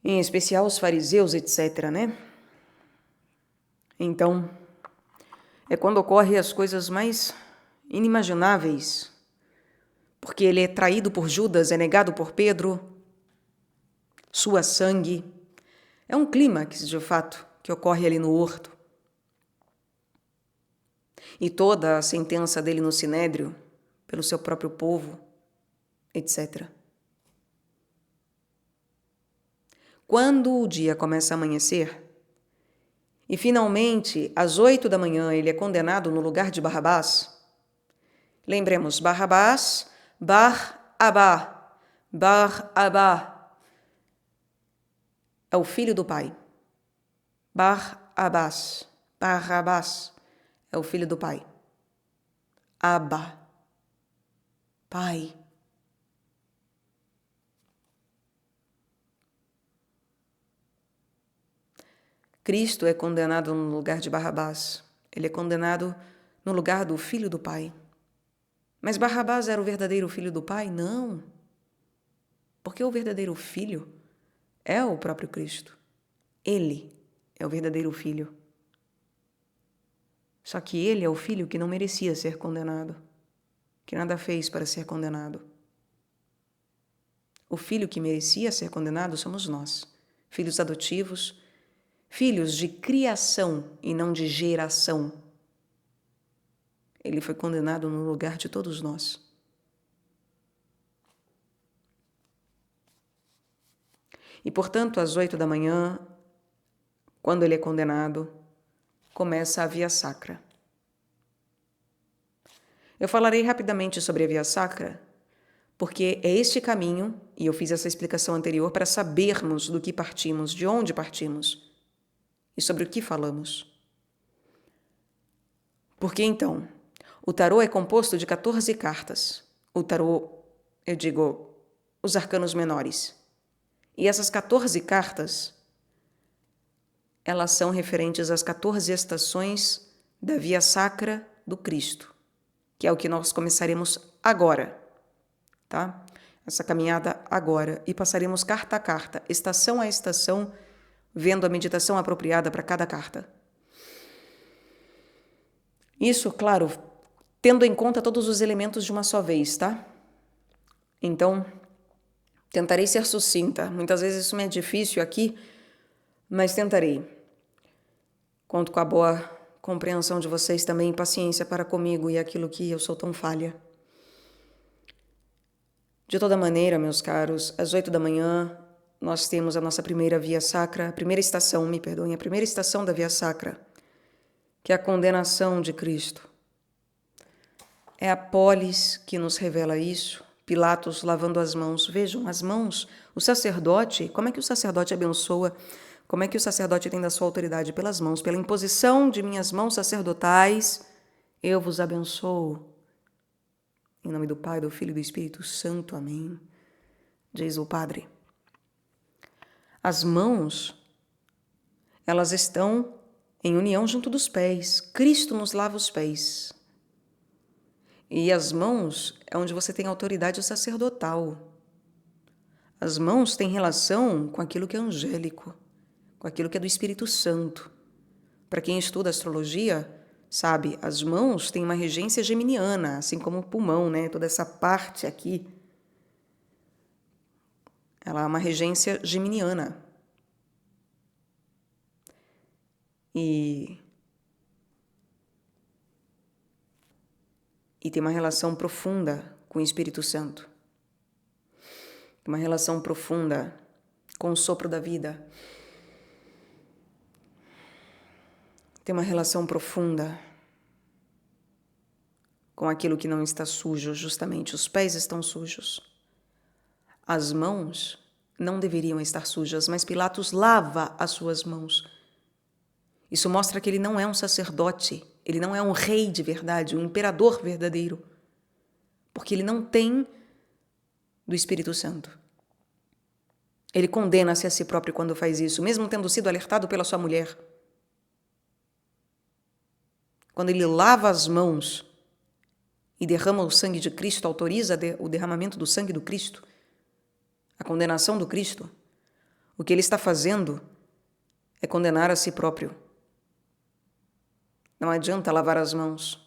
Em especial os fariseus, etc., né? Então, é quando ocorrem as coisas mais inimagináveis, porque ele é traído por Judas, é negado por Pedro, sua sangue. É um clímax, de fato, que ocorre ali no horto. E toda a sentença dele no Sinédrio, pelo seu próprio povo, etc. Quando o dia começa a amanhecer, e finalmente, às 8 da manhã, ele é condenado no lugar de Barrabás. Lembremos, Barrabás, Bar-Abá. Bar-Abá é o filho do pai. Barrabás é o filho do pai. Abba, pai. Cristo é condenado no lugar de Barrabás. Ele é condenado no lugar do filho do pai. Mas Barrabás era o verdadeiro filho do pai? Não. Porque o verdadeiro filho é o próprio Cristo. Ele é o verdadeiro filho. Só que ele é o filho que não merecia ser condenado, que nada fez para ser condenado. O filho que merecia ser condenado somos nós, filhos adotivos, filhos de criação e não de geração. Ele foi condenado no lugar de todos nós. E, portanto, às 8 da manhã, quando ele é condenado, começa a Via Sacra. Eu falarei rapidamente sobre a Via Sacra, porque é este caminho, e eu fiz essa explicação anterior, para sabermos do que partimos, de onde partimos e sobre o que falamos. Porque, então, o tarô é composto de 14 cartas. O tarô, eu digo, os arcanos menores. E essas 14 cartas, elas são referentes às 14 estações da Via Sacra do Cristo, que é o que nós começaremos agora, tá? Essa caminhada agora, e passaremos carta a carta, estação a estação, vendo a meditação apropriada para cada carta. Isso, claro, tendo em conta todos os elementos de uma só vez, tá? Então, tentarei ser sucinta. Muitas vezes isso me é difícil aqui, mas tentarei. Conto com a boa compreensão de vocês também, paciência para comigo e aquilo que eu sou tão falha. De toda maneira, meus caros, às 8 da manhã, nós temos a nossa primeira Via Sacra, a primeira estação da Via Sacra, que é a condenação de Cristo. É a polis que nos revela isso. Pilatos lavando as mãos. Vejam, as mãos, o sacerdote, como é que o sacerdote abençoa? Como é que o sacerdote tem da sua autoridade? Pelas mãos, pela imposição de minhas mãos sacerdotais, eu vos abençoo. Em nome do Pai, do Filho e do Espírito Santo. Amém. Diz o Padre. As mãos, elas estão em união junto dos pés. Cristo nos lava os pés. E as mãos é onde você tem autoridade sacerdotal. As mãos têm relação com aquilo que é angélico, com aquilo que é do Espírito Santo. Para quem estuda astrologia, sabe, as mãos têm uma regência geminiana, assim como o pulmão, né? Toda essa parte aqui, ela é uma regência geminiana. E tem uma relação profunda com o Espírito Santo. uma relação profunda com o sopro da vida. Tem uma relação profunda com aquilo que não está sujo, justamente os pés estão sujos. As mãos não deveriam estar sujas, mas Pilatos lava as suas mãos. Isso mostra que ele não é um sacerdote, ele não é um rei de verdade, um imperador verdadeiro, porque ele não tem do Espírito Santo. Ele condena-se a si próprio quando faz isso, mesmo tendo sido alertado pela sua mulher. Quando ele lava as mãos e derrama o sangue de Cristo, autoriza o derramamento do sangue do Cristo, a condenação do Cristo, o que ele está fazendo é condenar a si próprio. Não adianta lavar as mãos.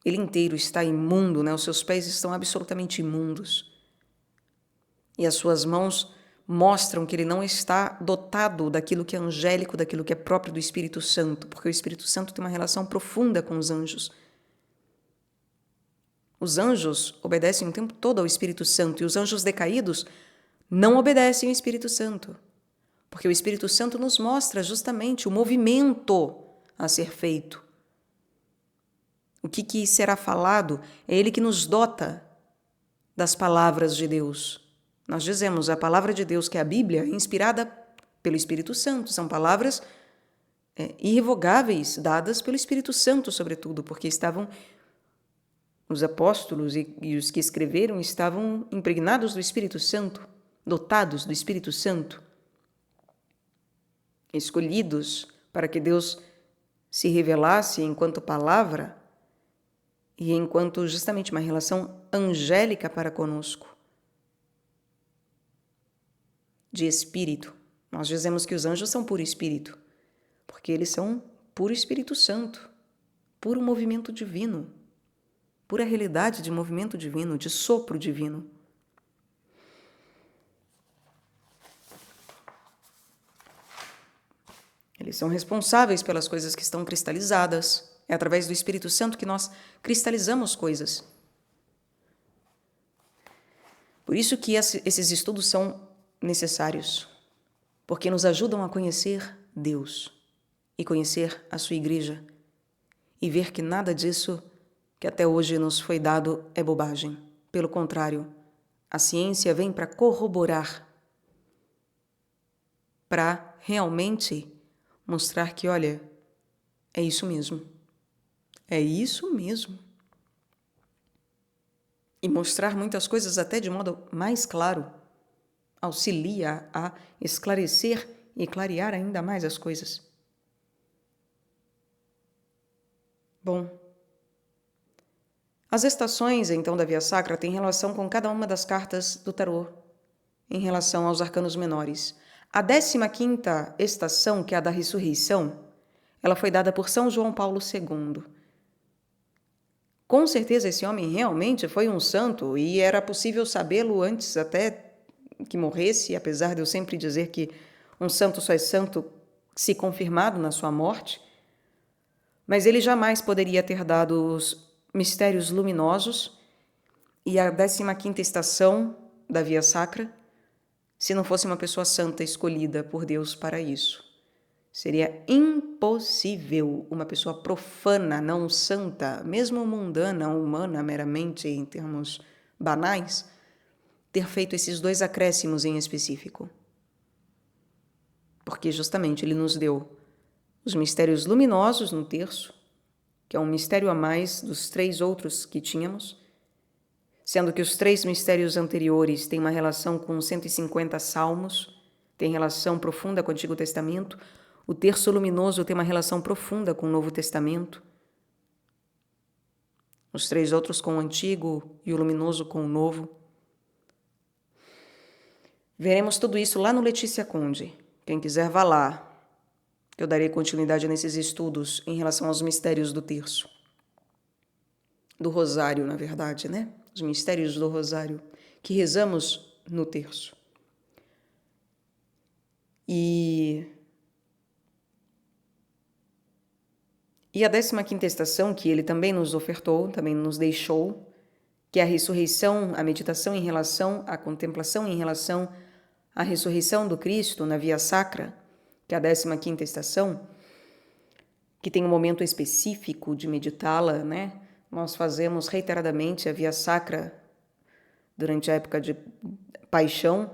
Ele inteiro está imundo, né? Os seus pés estão absolutamente imundos. E as suas mãos mostram que ele não está dotado daquilo que é angélico, daquilo que é próprio do Espírito Santo, porque o Espírito Santo tem uma relação profunda com os anjos. Os anjos obedecem o tempo todo ao Espírito Santo e os anjos decaídos não obedecem ao Espírito Santo, porque o Espírito Santo nos mostra justamente o movimento a ser feito. O que será falado é Ele que nos dota das palavras de Deus. Nós dizemos a palavra de Deus, que é a Bíblia, é inspirada pelo Espírito Santo. São palavras irrevogáveis, dadas pelo Espírito Santo, sobretudo, porque estavam os apóstolos e os que escreveram estavam impregnados do Espírito Santo, dotados do Espírito Santo, escolhidos para que Deus se revelasse enquanto palavra e enquanto justamente uma relação angélica para conosco, de espírito. Nós dizemos que os anjos são puro espírito, porque eles são puro Espírito Santo, puro movimento divino, pura realidade de movimento divino, de sopro divino. Eles são responsáveis pelas coisas que estão cristalizadas. É através do Espírito Santo que nós cristalizamos coisas. Por isso que esses estudos são necessários, porque nos ajudam a conhecer Deus e conhecer a sua igreja e ver que nada disso que até hoje nos foi dado é bobagem. Pelo contrário, a ciência vem para corroborar, para realmente mostrar que, olha, é isso mesmo. É isso mesmo. E mostrar muitas coisas até de modo mais claro, auxilia a esclarecer e clarear ainda mais as coisas. Bom, as estações, então, da Via Sacra têm relação com cada uma das cartas do tarô, em relação aos arcanos menores. A 15ª estação, que é a da ressurreição, ela foi dada por São João Paulo II. Com certeza esse homem realmente foi um santo e era possível sabê-lo antes até que morresse, apesar de eu sempre dizer que um santo só é santo se confirmado na sua morte. Mas ele jamais poderia ter dado os mistérios luminosos e a 15ª estação da Via Sacra se não fosse uma pessoa santa escolhida por Deus para isso. Seria impossível uma pessoa profana, não santa, mesmo mundana, humana, meramente em termos banais, ter feito esses 2 acréscimos em específico. Porque justamente ele nos deu os mistérios luminosos no terço, que é um mistério a mais dos 3 outros que tínhamos, sendo que os 3 mistérios anteriores têm uma relação com 150 salmos, tem relação profunda com o Antigo Testamento. O terço luminoso tem uma relação profunda com o Novo Testamento. Os 3 outros com o Antigo e o luminoso com o Novo. Veremos tudo isso lá no Letícia Conde. Quem quiser vá lá. Eu darei continuidade nesses estudos em relação aos mistérios do terço. Do rosário, na verdade, né? Os mistérios do rosário que rezamos no terço. E a 15ª estação, que ele também nos ofertou, também nos deixou, que é a ressurreição, a meditação em relação, a contemplação em relação à ressurreição do Cristo na Via Sacra, que é a 15ª estação, que tem um momento específico de meditá-la, né? Nós fazemos reiteradamente a Via Sacra durante a época de paixão,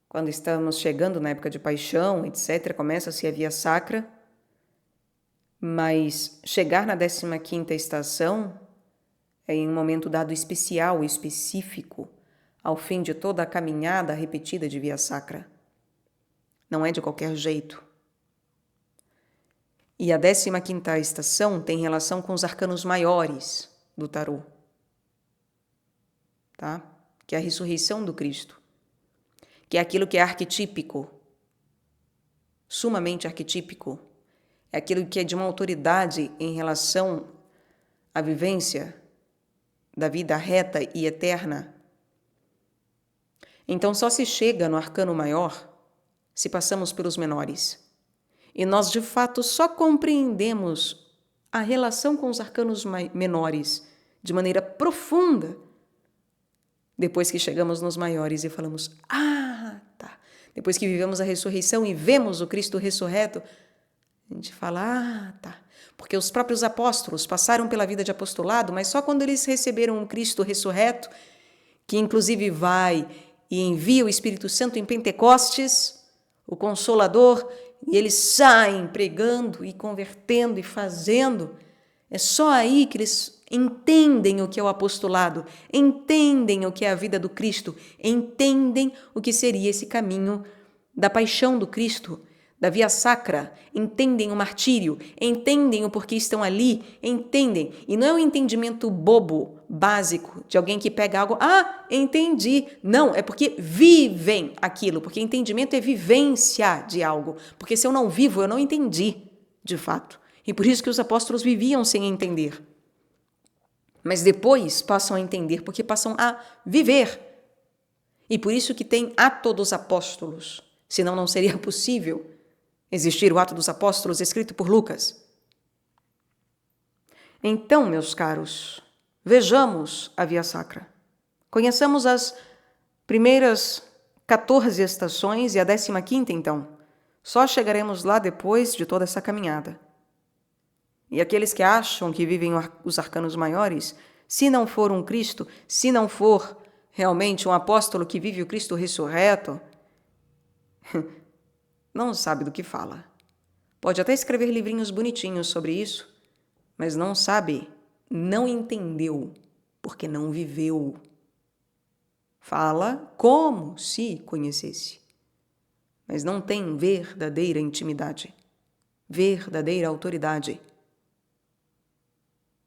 quando estamos chegando na época de paixão, etc., começa-se a Via Sacra, mas chegar na 15ª estação é em um momento dado especial, específico, ao fim de toda a caminhada repetida de Via Sacra. Não é de qualquer jeito. E a 15ª estação tem relação com os arcanos maiores do tarô, tá? Que é a ressurreição do Cristo, que é aquilo que é arquetípico, sumamente arquetípico, é aquilo que é de uma autoridade em relação à vivência da vida reta e eterna. Então só se chega no arcano maior se passamos pelos menores. E nós, de fato, só compreendemos a relação com os arcanos menores de maneira profunda depois que chegamos nos maiores e falamos, tá. Depois que vivemos a ressurreição e vemos o Cristo ressurreto, a gente fala, tá. Porque os próprios apóstolos passaram pela vida de apostolado, mas só quando eles receberam o Cristo ressurreto, que inclusive vai e envia o Espírito Santo em Pentecostes, o Consolador, e eles saem pregando e convertendo e fazendo. É só aí que eles entendem o que é o apostolado, entendem o que é a vida do Cristo, entendem o que seria esse caminho da paixão do Cristo, da Via Sacra, entendem o martírio, entendem o porquê estão ali, entendem. E não é um entendimento bobo, básico, de alguém que pega algo, entendi. Não, é porque vivem aquilo, porque entendimento é vivência de algo. Porque se eu não vivo, eu não entendi, de fato. E por isso que os apóstolos viviam sem entender. Mas depois passam a entender, porque passam a viver. E por isso que tem Atos dos Apóstolos, senão não seria possível existir o Atos dos Apóstolos escrito por Lucas. Então, meus caros, vejamos a Via Sacra. Conheçamos as primeiras 14 estações e a 15ª, então. Só chegaremos lá depois de toda essa caminhada. E aqueles que acham que vivem os arcanos maiores, se não for um Cristo, se não for realmente um apóstolo que vive o Cristo ressurreto, não sabe do que fala. Pode até escrever livrinhos bonitinhos sobre isso, mas não sabe, não entendeu, porque não viveu. Fala como se conhecesse, mas não tem verdadeira intimidade, verdadeira autoridade.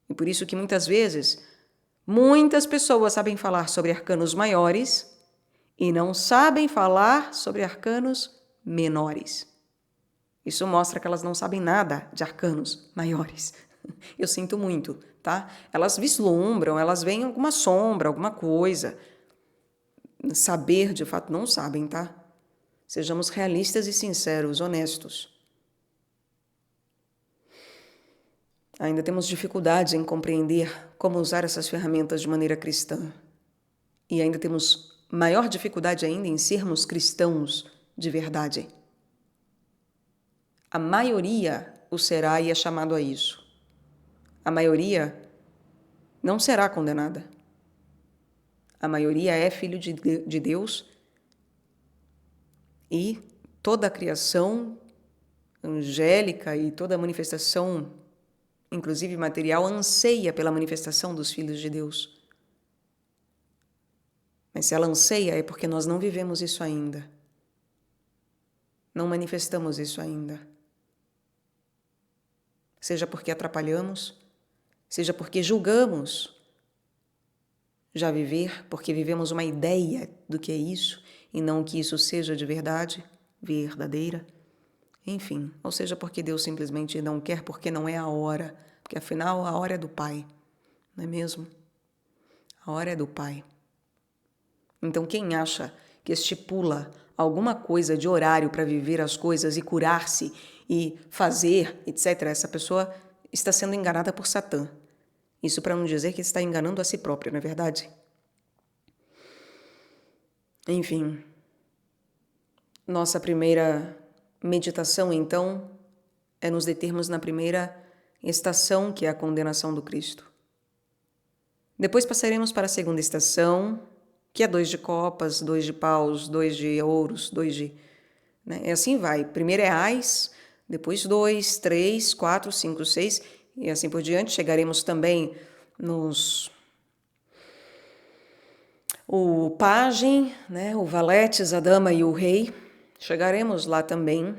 E por isso que muitas vezes, muitas pessoas sabem falar sobre arcanos maiores e não sabem falar sobre arcanos menores. Isso mostra que elas não sabem nada de arcanos maiores. Eu sinto muito, tá? Elas vislumbram, elas veem alguma sombra, alguma coisa. Saber, de fato, não sabem, tá? Sejamos realistas e sinceros, honestos. Ainda temos dificuldade em compreender como usar essas ferramentas de maneira cristã. E ainda temos maior dificuldade ainda em sermos cristãos de verdade. A maioria o será e é chamado a isso. A maioria não será condenada. A maioria é filho de Deus e toda a criação angélica e toda a manifestação, inclusive material, anseia pela manifestação dos filhos de Deus. Mas se ela anseia é porque nós não vivemos isso ainda. Não manifestamos isso ainda. Seja porque atrapalhamos, seja porque julgamos já viver, porque vivemos uma ideia do que é isso e não que isso seja de verdade, verdadeira. Enfim, ou seja, porque Deus simplesmente não quer, porque não é a hora, porque afinal a hora é do Pai, não é mesmo? A hora é do Pai. Então quem acha que estipula alguma coisa de horário para viver as coisas e curar-se e fazer, etc., essa pessoa está sendo enganada por Satã. Isso para não dizer que está enganando a si próprio, não é verdade? Enfim, nossa primeira meditação, então, é nos determos na primeira estação, que é a condenação do Cristo. Depois passaremos para a segunda estação, que é 2 de copas, 2 de paus, 2 de ouros, 2 de... né? E assim vai. Primeiro é ais, depois 2, 3, 4, 5, 6 e assim por diante. Chegaremos também nos... o pajem, né? O valetes, a dama e o rei. Chegaremos lá também.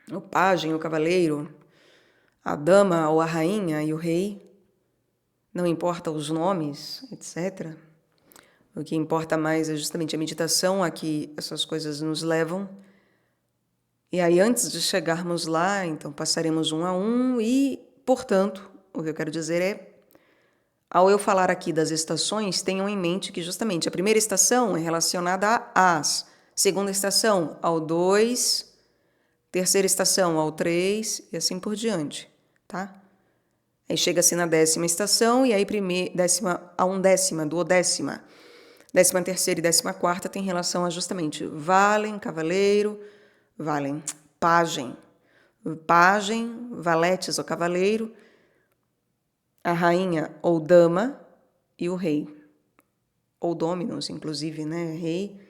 O pajem, o cavaleiro, a dama ou a rainha e o rei. Não importa os nomes, etc. O que importa mais é justamente a meditação a que essas coisas nos levam. E aí, antes de chegarmos lá, então passaremos um a um e, portanto, o que eu quero dizer é, ao eu falar aqui das estações, tenham em mente que justamente a primeira estação é relacionada a as, segunda estação ao 2, terceira estação ao 3 e assim por diante, tá? Aí chega-se na 10ª estação e aí décima a undécima, duodécima, 13ª e 14ª tem relação a justamente valem, cavaleiro, valem, pajem, valetes ou cavaleiro, a rainha ou dama e o rei, ou dominus, inclusive, né? Rei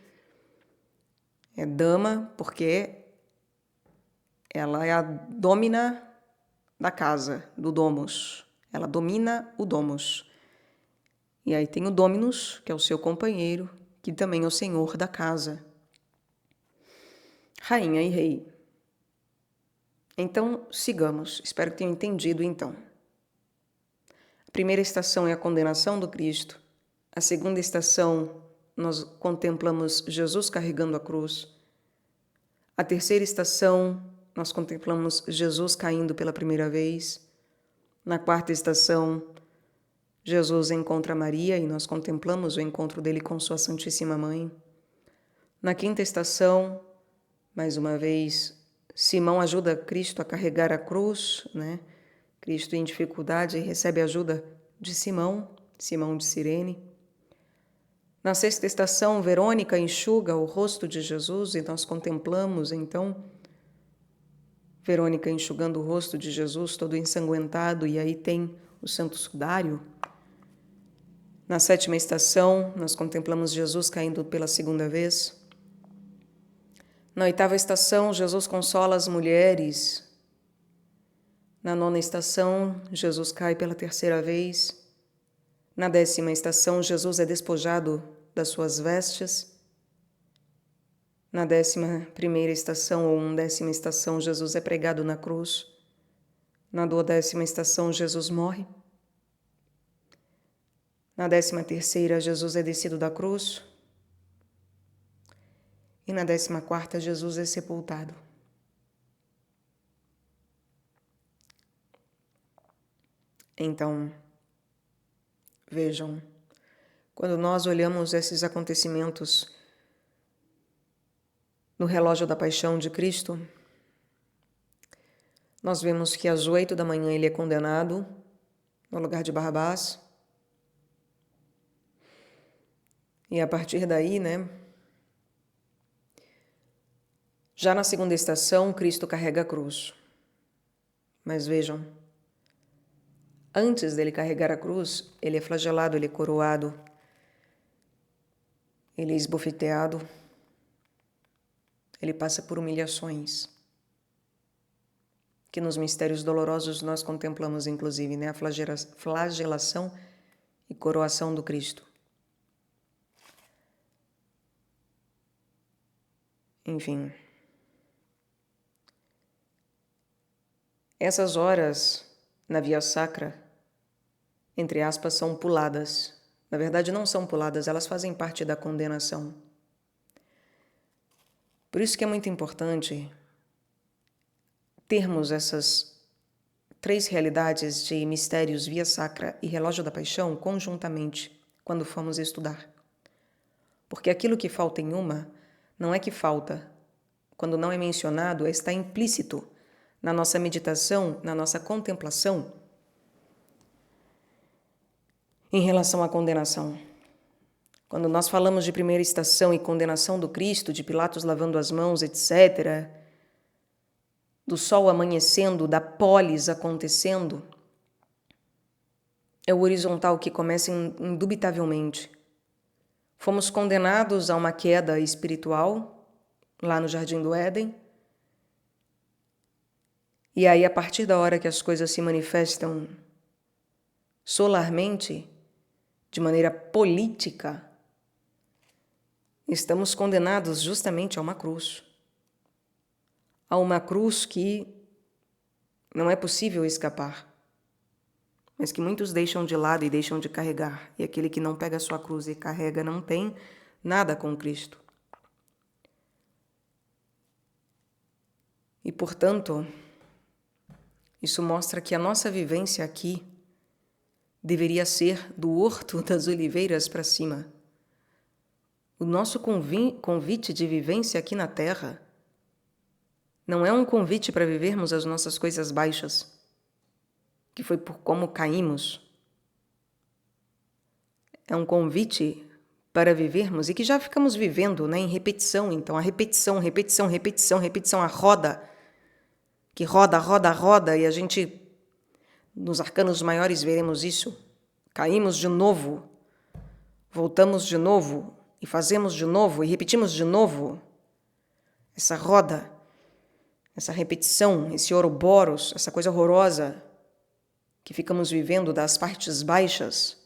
é dama porque ela é a domina da casa, do domus. Ela domina o domus. E aí tem o dominus, que é o seu companheiro, que também é o senhor da casa. Rainha e rei. Então, sigamos. Espero que tenham entendido, então. A primeira estação é a condenação do Cristo. A segunda estação, nós contemplamos Jesus carregando a cruz. A terceira estação, nós contemplamos Jesus caindo pela primeira vez. Na quarta estação, Jesus encontra Maria e nós contemplamos o encontro dele com sua Santíssima Mãe. Na quinta estação, mais uma vez, Simão ajuda Cristo a carregar a cruz, né? Cristo em dificuldade recebe ajuda de Simão, Simão de Cirene. Na sexta estação, Verônica enxuga o rosto de Jesus e nós contemplamos, então, Verônica enxugando o rosto de Jesus, todo ensanguentado, e aí tem o Santo Sudário. Na sétima estação, nós contemplamos Jesus caindo pela segunda vez. Na oitava estação, Jesus consola as mulheres. Na nona estação, Jesus cai pela terceira vez. Na 10ª estação, Jesus é despojado das suas vestes. Na 11ª estação ou 1ª estação, Jesus é pregado na cruz. Na 12ª estação, Jesus morre. Na 13ª, Jesus é descido da cruz. E na 14ª, Jesus é sepultado. Então, vejam, quando nós olhamos esses acontecimentos no relógio da paixão de Cristo, nós vemos que às 8 da manhã ele é condenado no lugar de Barrabás. E a partir daí, né? Já na segunda estação, Cristo carrega a cruz. Mas vejam, antes dele carregar a cruz, ele é flagelado, ele é coroado, ele é esbofeteado, ele passa por humilhações, que nos mistérios dolorosos nós contemplamos, inclusive, né? A flagelação e coroação do Cristo. Enfim, essas horas na via sacra, entre aspas, são puladas. Na verdade, não são puladas, elas fazem parte da condenação. Por isso que é muito importante termos essas 3 realidades de mistérios, via sacra e relógio da paixão conjuntamente quando formos estudar. Porque aquilo que falta em uma não é que falta. Quando não é mencionado, está implícito na nossa meditação, na nossa contemplação. em relação à condenação. Quando nós falamos de primeira estação e condenação do Cristo, de Pilatos lavando as mãos, etc., do sol amanhecendo, da polis acontecendo, é o horizontal que começa indubitavelmente. Fomos condenados a uma queda espiritual, lá no Jardim do Éden, e aí, a partir da hora que as coisas se manifestam solarmente, de maneira política, estamos condenados justamente a uma cruz. A uma cruz que não é possível escapar, mas que muitos deixam de lado e deixam de carregar. E aquele que não pega a sua cruz e carrega não tem nada com Cristo. E, portanto, isso mostra que a nossa vivência aqui deveria ser do Horto das Oliveiras para cima. O nosso convite de vivência aqui na Terra não é um convite para vivermos as nossas coisas baixas, que foi por como caímos. É um convite para vivermos e que já ficamos vivendo, né, em repetição. Então, a repetição, repetição, repetição, repetição, a roda, que roda, roda, roda, e a gente, nos arcanos maiores, veremos isso. Caímos de novo, voltamos de novo, e fazemos de novo, e repetimos de novo. Essa roda, essa repetição, esse ouroboros, essa coisa horrorosa que ficamos vivendo das partes baixas,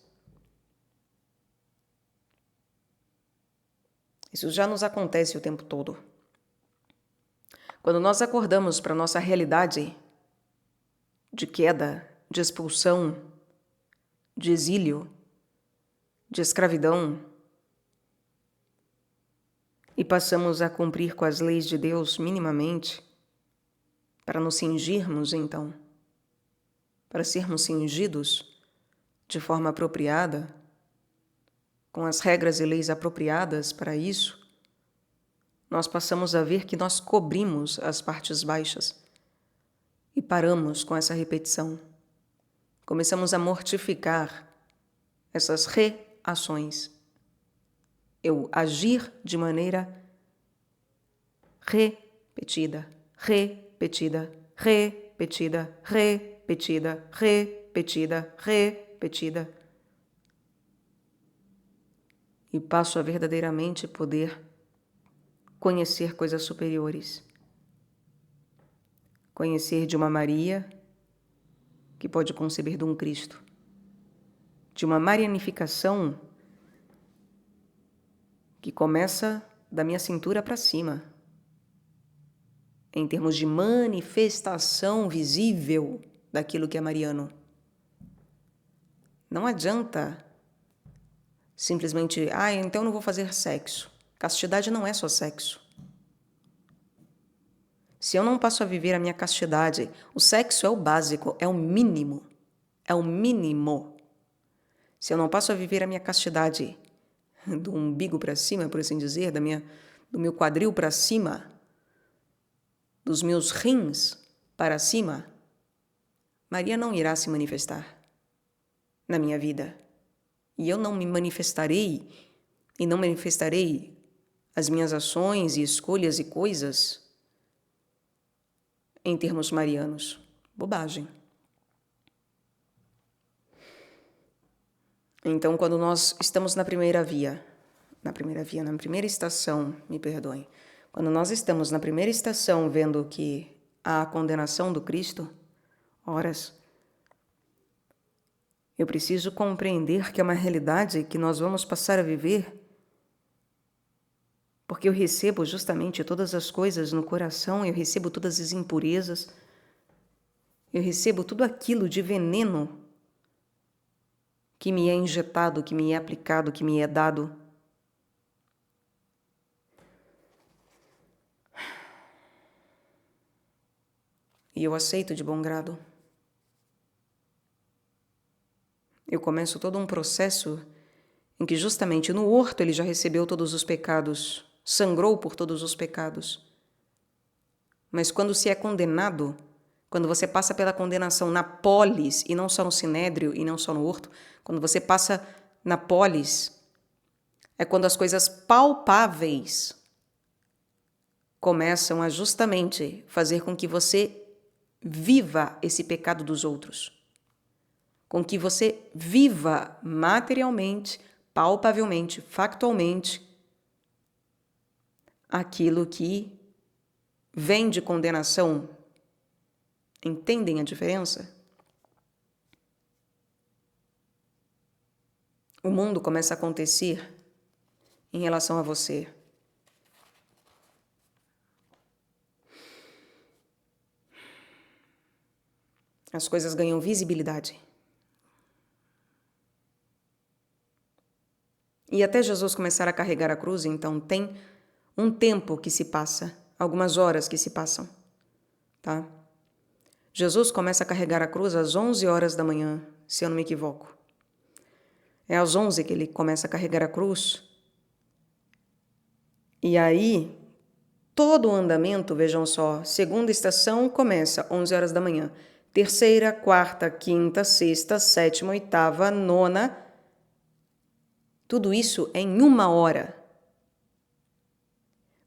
isso já nos acontece o tempo todo. Quando nós acordamos para a nossa realidade de queda, de expulsão, de exílio, de escravidão, e passamos a cumprir com as leis de Deus minimamente, para nos cingirmos, então, para sermos cingidos de forma apropriada, com as regras e leis apropriadas para isso, nós passamos a ver que nós cobrimos as partes baixas e paramos com essa repetição. Começamos a mortificar essas reações. Eu agir de maneira repetida, repetida, repetida, repetida, repetida, repetida. E passo a verdadeiramente poder conhecer coisas superiores. Conhecer de uma Maria que pode conceber de um Cristo. De uma marianificação que começa da minha cintura para cima, em termos de manifestação visível daquilo que é mariano. Não adianta simplesmente, então eu não vou fazer sexo. Castidade não é só sexo. Se eu não passo a viver a minha castidade, o sexo é o básico, é o mínimo. É o mínimo. Se eu não passo a viver a minha castidade do umbigo para cima, por assim dizer, do meu quadril para cima, dos meus rins para cima, Maria não irá se manifestar na minha vida. E eu não me manifestarei e não manifestarei as minhas ações e escolhas e coisas em termos marianos. Bobagem. Então, quando nós estamos na primeira estação, me perdoem, quando nós estamos na primeira estação vendo que há a condenação do Cristo, horas, eu preciso compreender que é uma realidade que nós vamos passar a viver, porque eu recebo justamente todas as coisas no coração, eu recebo todas as impurezas, eu recebo tudo aquilo de veneno que me é injetado, que me é aplicado, que me é dado. E eu aceito de bom grado. Eu começo todo um processo em que justamente no horto ele já recebeu todos os pecados, sangrou por todos os pecados. Mas quando se é condenado, Quando você passa pela condenação na polis, e não só no sinédrio, e não só no horto, quando você passa na polis, é quando as coisas palpáveis começam a justamente fazer com que você viva esse pecado dos outros. Com que você viva materialmente, palpavelmente, factualmente, aquilo que vem de condenação. Entendem a diferença? O mundo começa a acontecer em relação a você. As coisas ganham visibilidade. E até Jesus começar a carregar a cruz, então tem um tempo que se passa, algumas horas que se passam, tá? Jesus começa a carregar a cruz às 11 horas da manhã, se eu não me equivoco. É às 11 que ele começa a carregar a cruz. E aí, todo o andamento, vejam só, segunda estação começa 11 horas da manhã. Terceira, quarta, quinta, sexta, sétima, oitava, nona. Tudo isso em 1 hora.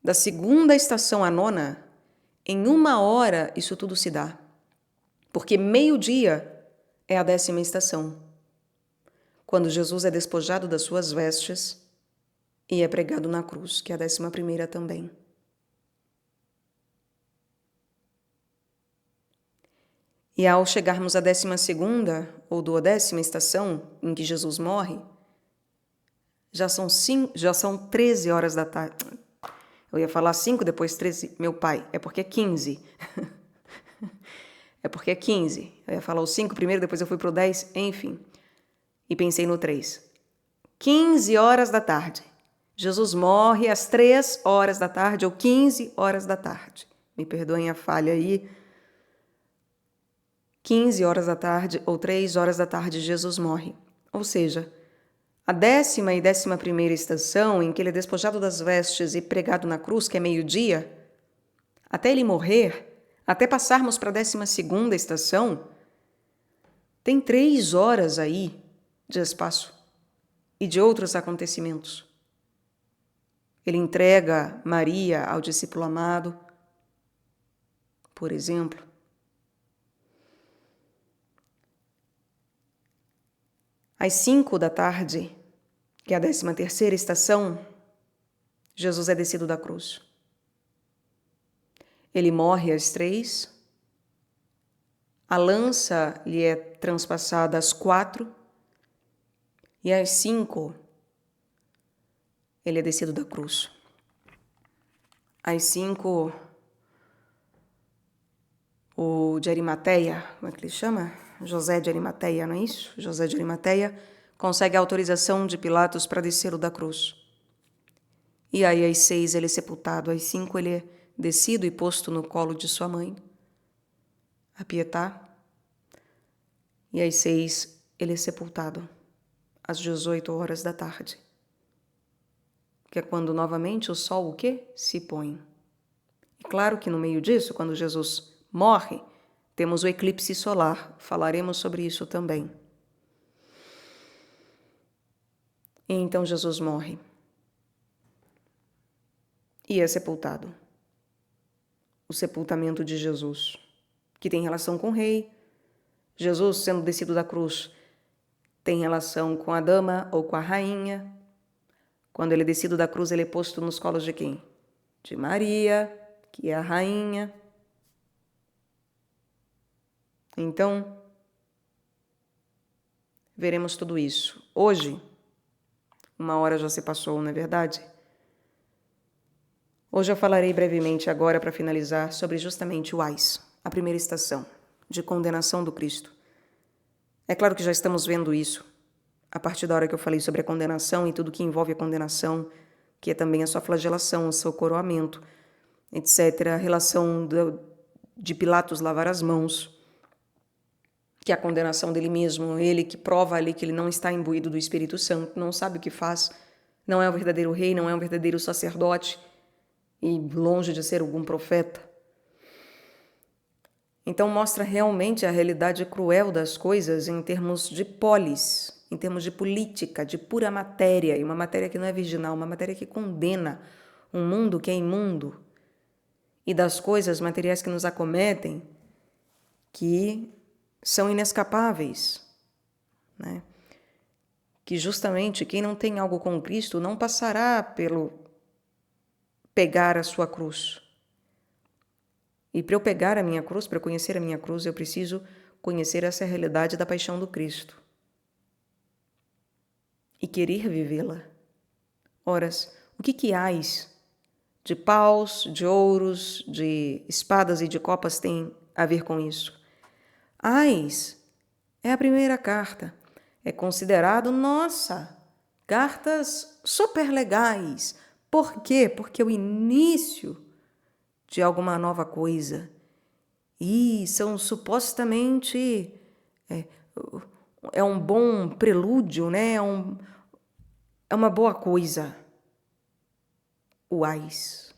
Da segunda estação à nona, em 1 hora isso tudo se dá. Porque meio-dia é a 10ª estação. Quando Jesus é despojado das suas vestes e é pregado na cruz, que é a 11ª também. E ao chegarmos à 12ª ou 12ª estação, em que Jesus morre, já são 13 horas da tarde. Eu ia falar 5, depois 13. Meu pai, é porque é 15. É porque é 15. Eu ia falar o 5 primeiro, depois eu fui pro 10, enfim. E pensei no 3. 15 horas da tarde. Jesus morre às 3 horas da tarde ou 15 horas da tarde. Me perdoem a falha aí. 15 horas da tarde ou 3 horas da tarde, Jesus morre. Ou seja, a 10ª e 11ª estação, em que ele é despojado das vestes e pregado na cruz, que é meio-dia, até ele morrer, até passarmos para a 12ª estação, tem 3 horas aí de espaço e de outros acontecimentos. Ele entrega Maria ao discípulo amado, por exemplo. Às 5 da tarde, que é a 13ª estação, Jesus é descido da cruz. Ele morre às 3, a lança lhe é transpassada às 4, e às 5 ele é descido da cruz. Às 5, o de Arimateia, como é que ele chama? José de Arimateia, não é isso? José de Arimateia consegue a autorização de Pilatos para descê-lo da cruz. E aí às 6 ele é sepultado, às 5 ele é descido e posto no colo de sua mãe, a Pietá, e às 6 ele é sepultado, às 18 horas da tarde, que é quando novamente o sol o quê? Se põe. E claro que no meio disso, quando Jesus morre, temos o eclipse solar, falaremos sobre isso também. E então Jesus morre e é sepultado. O sepultamento de Jesus, que tem relação com o rei. Jesus, sendo descido da cruz, tem relação com a dama ou com a rainha. Quando ele é descido da cruz, ele é posto nos colos de quem? De Maria, que é a rainha. Então, veremos tudo isso. Hoje, 1 hora já se passou, não é verdade? Hoje eu falarei brevemente agora, para finalizar, sobre justamente o AIS, a primeira estação de condenação do Cristo. É claro que já estamos vendo isso a partir da hora que eu falei sobre a condenação e tudo que envolve a condenação, que é também a sua flagelação, o seu coroamento, etc. A relação de Pilatos lavar as mãos, que é a condenação dele mesmo, ele que prova ali que ele não está imbuído do Espírito Santo, não sabe o que faz, não é o verdadeiro rei, não é o verdadeiro sacerdote, e longe de ser algum profeta. Então mostra realmente a realidade cruel das coisas em termos de polis, em termos de política, de pura matéria, e uma matéria que não é virginal, uma matéria que condena um mundo que é imundo, e das coisas materiais que nos acometem, que são inescapáveis, né? Que justamente quem não tem algo com Cristo não passará pelo pegar a sua cruz. E para eu pegar a minha cruz, para eu conhecer a minha cruz, eu preciso conhecer essa realidade da paixão do Cristo e querer vivê-la. Horas, o que hás de paus, de ouros, de espadas e de copas tem a ver com isso? Ais é a primeira carta. É considerado, nossa, cartas super legais. Por quê? Porque é o início de alguma nova coisa. E são supostamente é um bom prelúdio, né? É uma boa coisa. O Ais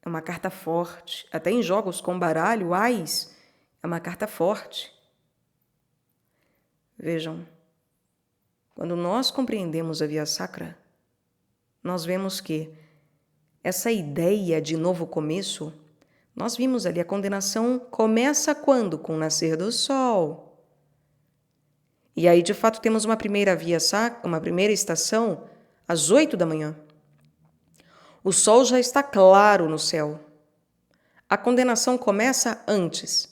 é uma carta forte. Até em jogos com baralho, o Ais é uma carta forte. Vejam, quando nós compreendemos a via sacra, nós vemos que essa ideia de novo começo, nós vimos ali, a condenação começa quando? Com o nascer do sol. E aí, de fato, temos uma primeira via sacra, uma primeira estação, às 8 da manhã. O sol já está claro no céu. A condenação começa antes.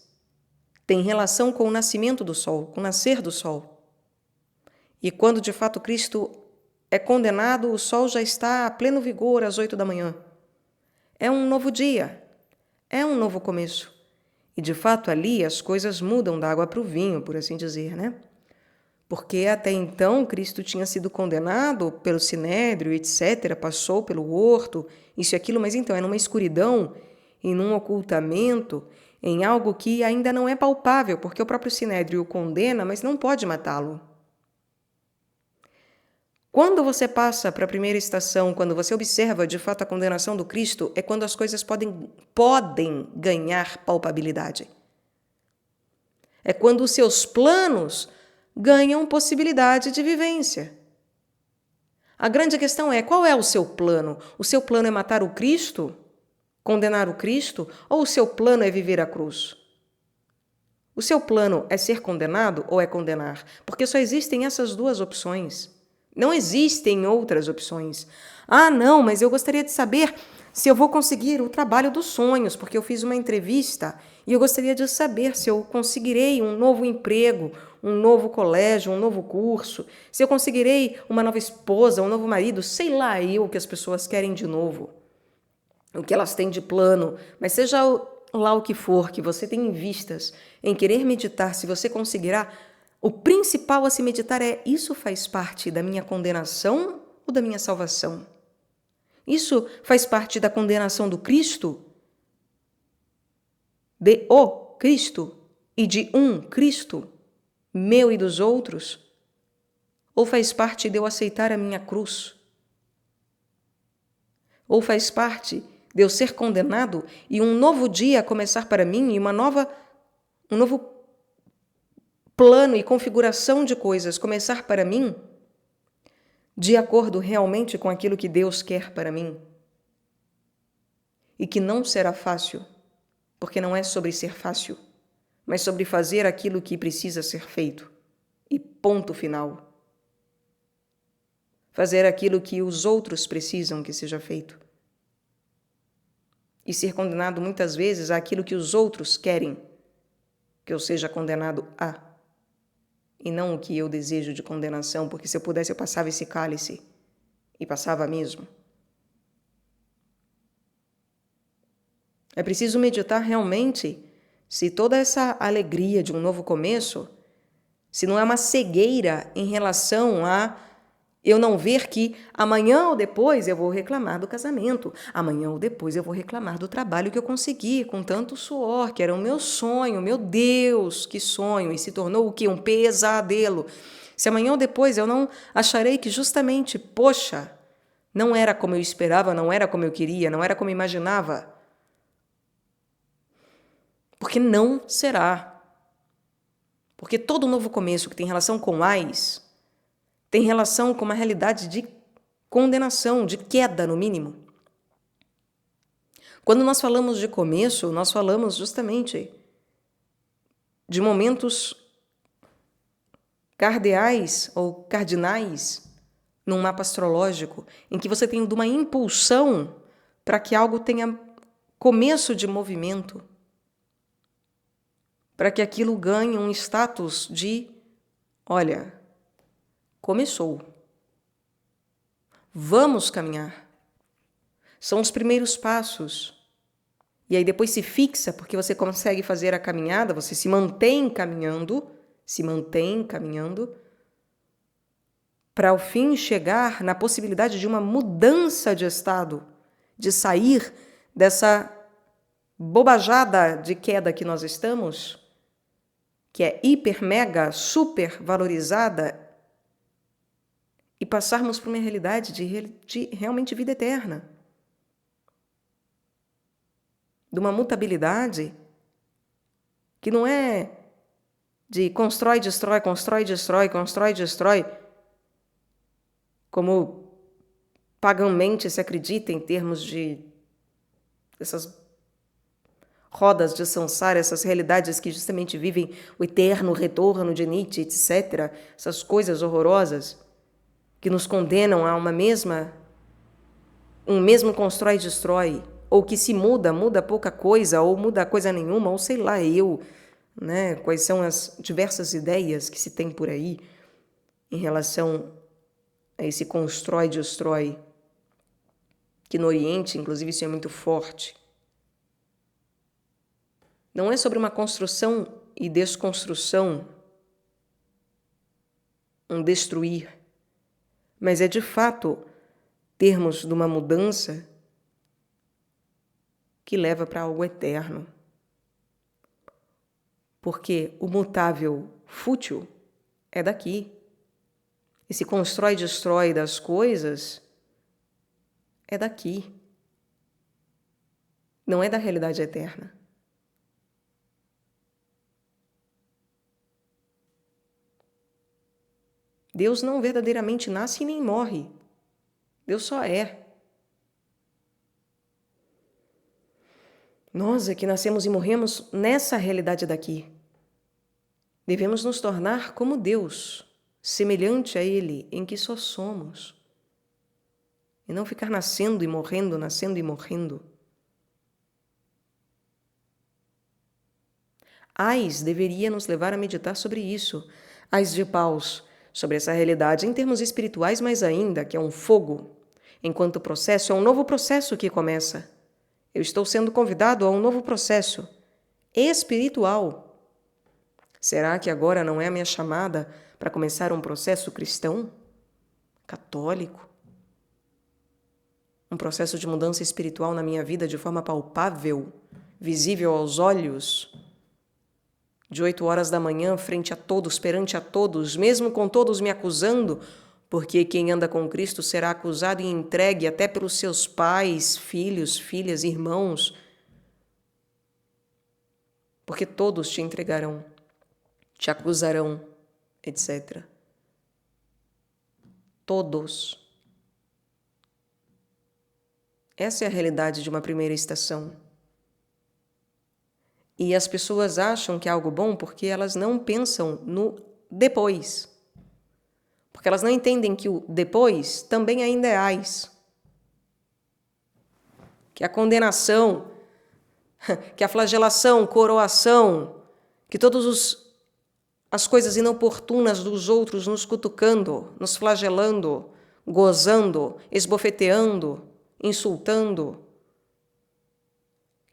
Tem relação com o nascimento do sol, com o nascer do sol. E quando, de fato, Cristo é condenado, o sol já está a pleno vigor às 8 da manhã. É um novo dia, é um novo começo. E, de fato, ali as coisas mudam da água para o vinho, por assim dizer, né? Porque até então Cristo tinha sido condenado pelo sinédrio, etc., passou pelo horto, isso e aquilo, mas então é numa escuridão e num ocultamento, em algo que ainda não é palpável, porque o próprio sinédrio o condena, mas não pode matá-lo. Quando você passa para a primeira estação, quando você observa de fato a condenação do Cristo, é quando as coisas podem ganhar palpabilidade. É quando os seus planos ganham possibilidade de vivência. A grande questão é, qual é o seu plano? O seu plano é matar o Cristo? Condenar o Cristo? Ou o seu plano é viver a cruz? O seu plano é ser condenado ou é condenar? Porque só existem essas duas opções. Não existem outras opções. Ah, não, mas eu gostaria de saber se eu vou conseguir o trabalho dos sonhos, porque eu fiz uma entrevista e eu gostaria de saber se eu conseguirei um novo emprego, um novo colégio, um novo curso, se eu conseguirei uma nova esposa, um novo marido, sei lá eu o que as pessoas querem de novo, o que elas têm de plano, mas seja lá o que for que você tem em vistas, em querer meditar, se você conseguirá, o principal a se meditar é: isso faz parte da minha condenação ou da minha salvação? Isso faz parte da condenação do Cristo? De o Cristo e de um Cristo, meu e dos outros? Ou faz parte de eu aceitar a minha cruz? Ou faz parte de eu ser condenado e um novo dia começar para mim e um novo plano e configuração de coisas começar para mim de acordo realmente com aquilo que Deus quer para mim? E que não será fácil, porque não é sobre ser fácil, mas sobre fazer aquilo que precisa ser feito. E ponto final. Fazer aquilo que os outros precisam que seja feito. E ser condenado muitas vezes àquilo que os outros querem que eu seja condenado a. E não o que eu desejo de condenação, porque se eu pudesse eu passava esse cálice. E passava mesmo. É preciso meditar realmente se toda essa alegria de um novo começo, se não é uma cegueira em relação a eu não ver que amanhã ou depois eu vou reclamar do casamento, amanhã ou depois eu vou reclamar do trabalho que eu consegui com tanto suor, que era o meu sonho, meu Deus, que sonho, e se tornou o quê? Um pesadelo. Se amanhã ou depois eu não acharei que justamente, poxa, não era como eu esperava, não era como eu queria, não era como eu imaginava. Porque não será. Porque todo novo começo que tem relação com AIS tem relação com uma realidade de condenação, de queda, no mínimo. Quando nós falamos de começo, nós falamos justamente de momentos cardeais ou cardinais num mapa astrológico, em que você tem uma impulsão para que algo tenha começo de movimento, para que aquilo ganhe um status de, olha, começou. Vamos caminhar. São os primeiros passos. E aí depois se fixa, porque você consegue fazer a caminhada, você se mantém caminhando, para ao fim chegar na possibilidade de uma mudança de estado, de sair dessa bobajada de queda que nós estamos, que é hiper, mega, super valorizada, e passarmos para uma realidade de realmente vida eterna. De uma mutabilidade que não é de constrói, destrói, constrói, destrói, constrói, destrói, como pagãmente se acredita em termos de essas rodas de samsara, essas realidades que justamente vivem o eterno retorno de Nietzsche, etc., essas coisas horrorosas que nos condenam a um mesmo constrói e destrói, ou que se muda pouca coisa, ou muda coisa nenhuma, ou sei lá, né? Quais são as diversas ideias que se tem por aí em relação a esse constrói e destrói, que no Oriente, inclusive, isso é muito forte. Não é sobre uma construção e desconstrução, um destruir, mas é de fato termos de uma mudança que leva para algo eterno. Porque o mutável fútil é daqui. Esse constrói e destrói das coisas é daqui. Não é da realidade eterna. Deus não verdadeiramente nasce e nem morre. Deus só é. Nós é que nascemos e morremos nessa realidade daqui. Devemos nos tornar como Deus, semelhante a Ele, em que só somos. E não ficar nascendo e morrendo, nascendo e morrendo. Ais deveria nos levar a meditar sobre isso. Ais de Paus, sobre essa realidade em termos espirituais, mas ainda, que é um fogo. Enquanto processo, é um novo processo que começa. Eu estou sendo convidado a um novo processo espiritual. Será que agora não é a minha chamada para começar um processo cristão, católico? Um processo de mudança espiritual na minha vida de forma palpável, visível aos olhos, de 8 horas da manhã, frente a todos, perante a todos, mesmo com todos me acusando, porque quem anda com Cristo será acusado e entregue até pelos seus pais, filhos, filhas, irmãos, porque todos te entregarão, te acusarão, etc. Todos. Essa é a realidade de uma primeira estação. E as pessoas acham que é algo bom porque elas não pensam no depois. Porque elas não entendem que o depois também ainda é ais. Que a condenação, que a flagelação, coroação, que todas as coisas inoportunas dos outros nos cutucando, nos flagelando, gozando, esbofeteando, insultando,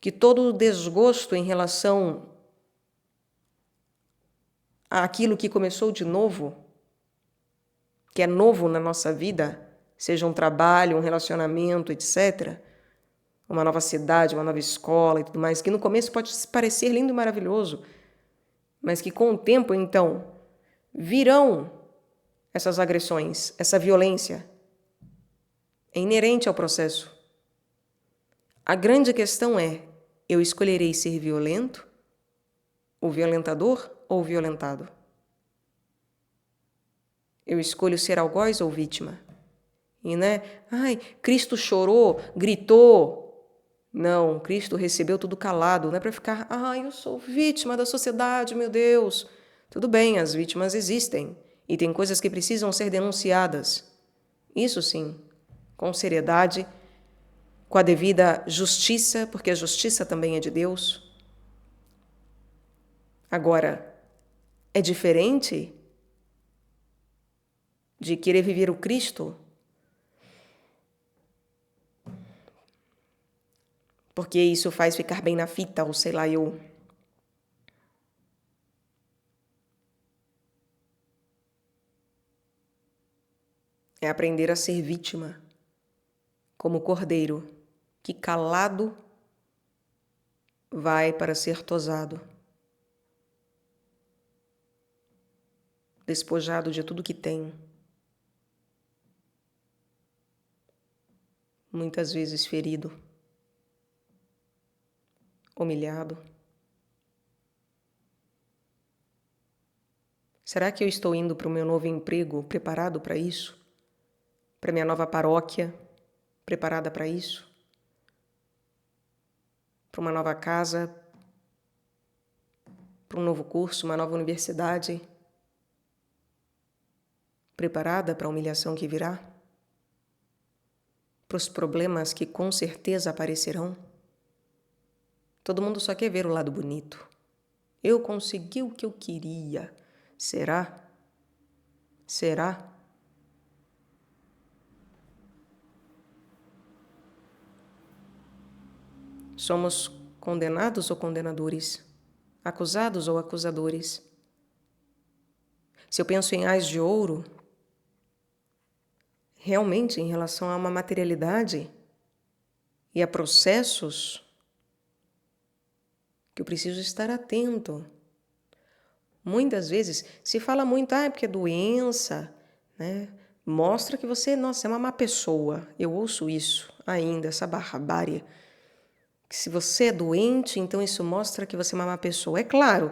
que todo o desgosto em relação àquilo que começou de novo, que é novo na nossa vida, seja um trabalho, um relacionamento, etc., uma nova cidade, uma nova escola e tudo mais, que no começo pode parecer lindo e maravilhoso, mas que com o tempo, então, virão essas agressões, essa violência. É inerente ao processo. A grande questão é, eu escolherei ser violento O violentador ou o violentado? Eu escolho ser algoz ou vítima? E ai, Cristo chorou, gritou. Não, Cristo recebeu tudo calado. Não é para ficar, eu sou vítima da sociedade, meu Deus. Tudo bem, as vítimas existem. E tem coisas que precisam ser denunciadas. Isso sim, com seriedade, com a devida justiça, porque a justiça também é de Deus. Agora, é diferente de querer viver o Cristo, porque isso faz ficar bem na fita, ou sei lá, eu. É aprender a ser vítima, como cordeiro, que calado vai para ser tosado, despojado de tudo que tem, muitas vezes ferido, humilhado. Será que eu estou indo para o meu novo emprego preparado para isso? Para minha nova paróquia preparada para isso? Para uma nova casa? Para um novo curso, uma nova universidade? Preparada para a humilhação que virá? Para os problemas que com certeza aparecerão? Todo mundo só quer ver o lado bonito. Eu consegui o que eu queria. Será? Será? Somos condenados ou condenadores? Acusados ou acusadores? Se eu penso em ais de ouro, realmente em relação a uma materialidade e a processos que eu preciso estar atento. Muitas vezes se fala muito, é porque é doença, Mostra que você, nossa, é uma má pessoa. Eu ouço isso ainda, essa barbárie. Que se você é doente, então isso mostra que você é uma má pessoa. É claro,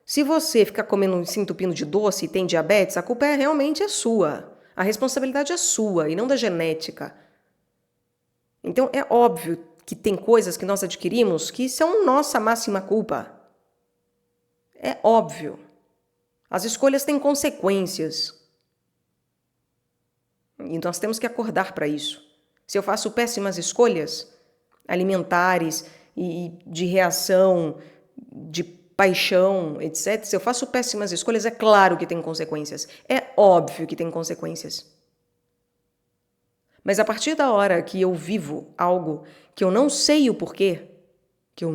se você ficar comendo, se entupindo de doce e tem diabetes, a culpa realmente é sua. A responsabilidade é sua e não da genética. Então é óbvio que tem coisas que nós adquirimos que são nossa máxima culpa. É óbvio. As escolhas têm consequências. E nós temos que acordar para isso. Se eu faço péssimas escolhas alimentares e de reação, de paixão, etc., se eu faço péssimas escolhas, é claro que tem consequências. É óbvio que tem consequências. Mas a partir da hora que eu vivo algo que eu não sei o porquê, que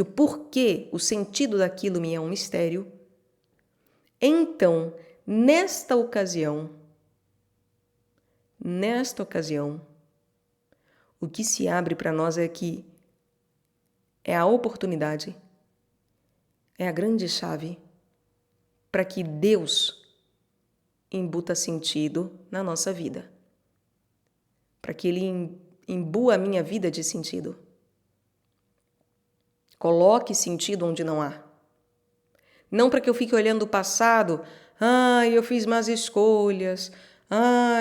o porquê, o sentido daquilo me é um mistério, então, nesta ocasião, o que se abre para nós é que é a oportunidade, é a grande chave para que Deus embuta sentido na nossa vida, para que Ele imbua a minha vida de sentido. Coloque sentido onde não há. Não para que eu fique olhando o passado, eu fiz más escolhas,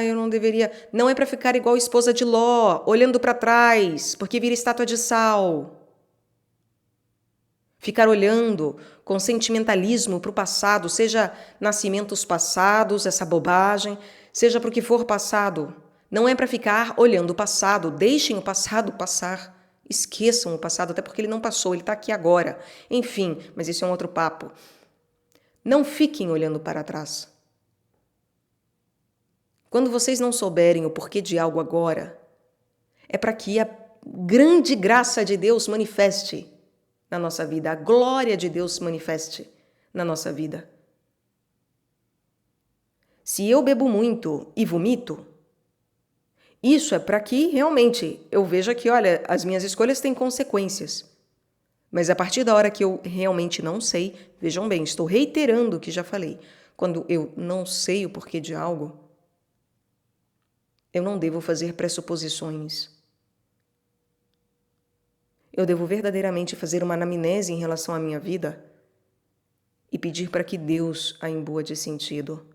eu não deveria... Não é para ficar igual a esposa de Ló, olhando para trás, porque vira estátua de sal. Ficar olhando com sentimentalismo para o passado, seja nascimentos passados, essa bobagem, seja para o que for passado. Não é para ficar olhando o passado, deixem o passado passar. Esqueçam o passado, até porque ele não passou, ele está aqui agora. Enfim, mas isso é um outro papo. Não fiquem olhando para trás. Quando vocês não souberem o porquê de algo agora, é para que a grande graça de Deus manifeste na nossa vida, a glória de Deus se manifeste na nossa vida. Se eu bebo muito e vomito, isso é para que realmente eu veja que, olha, as minhas escolhas têm consequências. Mas a partir da hora que eu realmente não sei, vejam bem, estou reiterando o que já falei. Quando eu não sei o porquê de algo, eu não devo fazer pressuposições. Eu devo verdadeiramente fazer uma anamnese em relação à minha vida e pedir para que Deus a imbua de sentido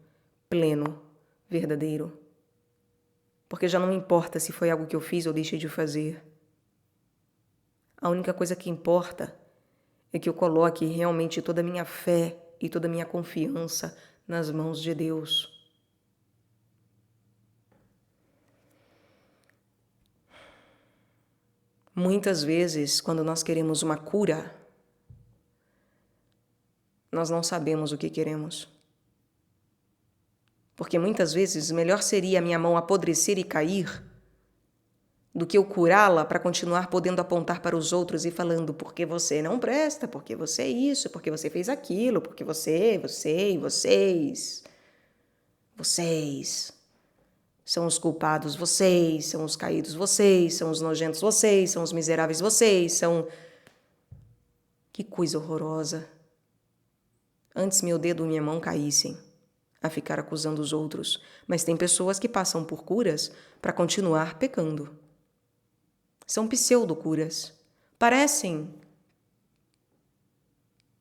pleno, verdadeiro. Porque já não importa se foi algo que eu fiz ou deixei de fazer. A única coisa que importa é que eu coloque realmente toda a minha fé e toda a minha confiança nas mãos de Deus. Muitas vezes, quando nós queremos uma cura, nós não sabemos o que queremos. Porque muitas vezes melhor seria a minha mão apodrecer e cair do que eu curá-la para continuar podendo apontar para os outros e falando porque você não presta, porque você é isso, porque você fez aquilo, porque você e vocês são os culpados, vocês são os caídos, vocês são os nojentos, vocês são os miseráveis, vocês são... Que coisa horrorosa. Antes meu dedo e minha mão caíssem a ficar acusando os outros, mas tem pessoas que passam por curas para continuar pecando. São pseudo-curas. Parecem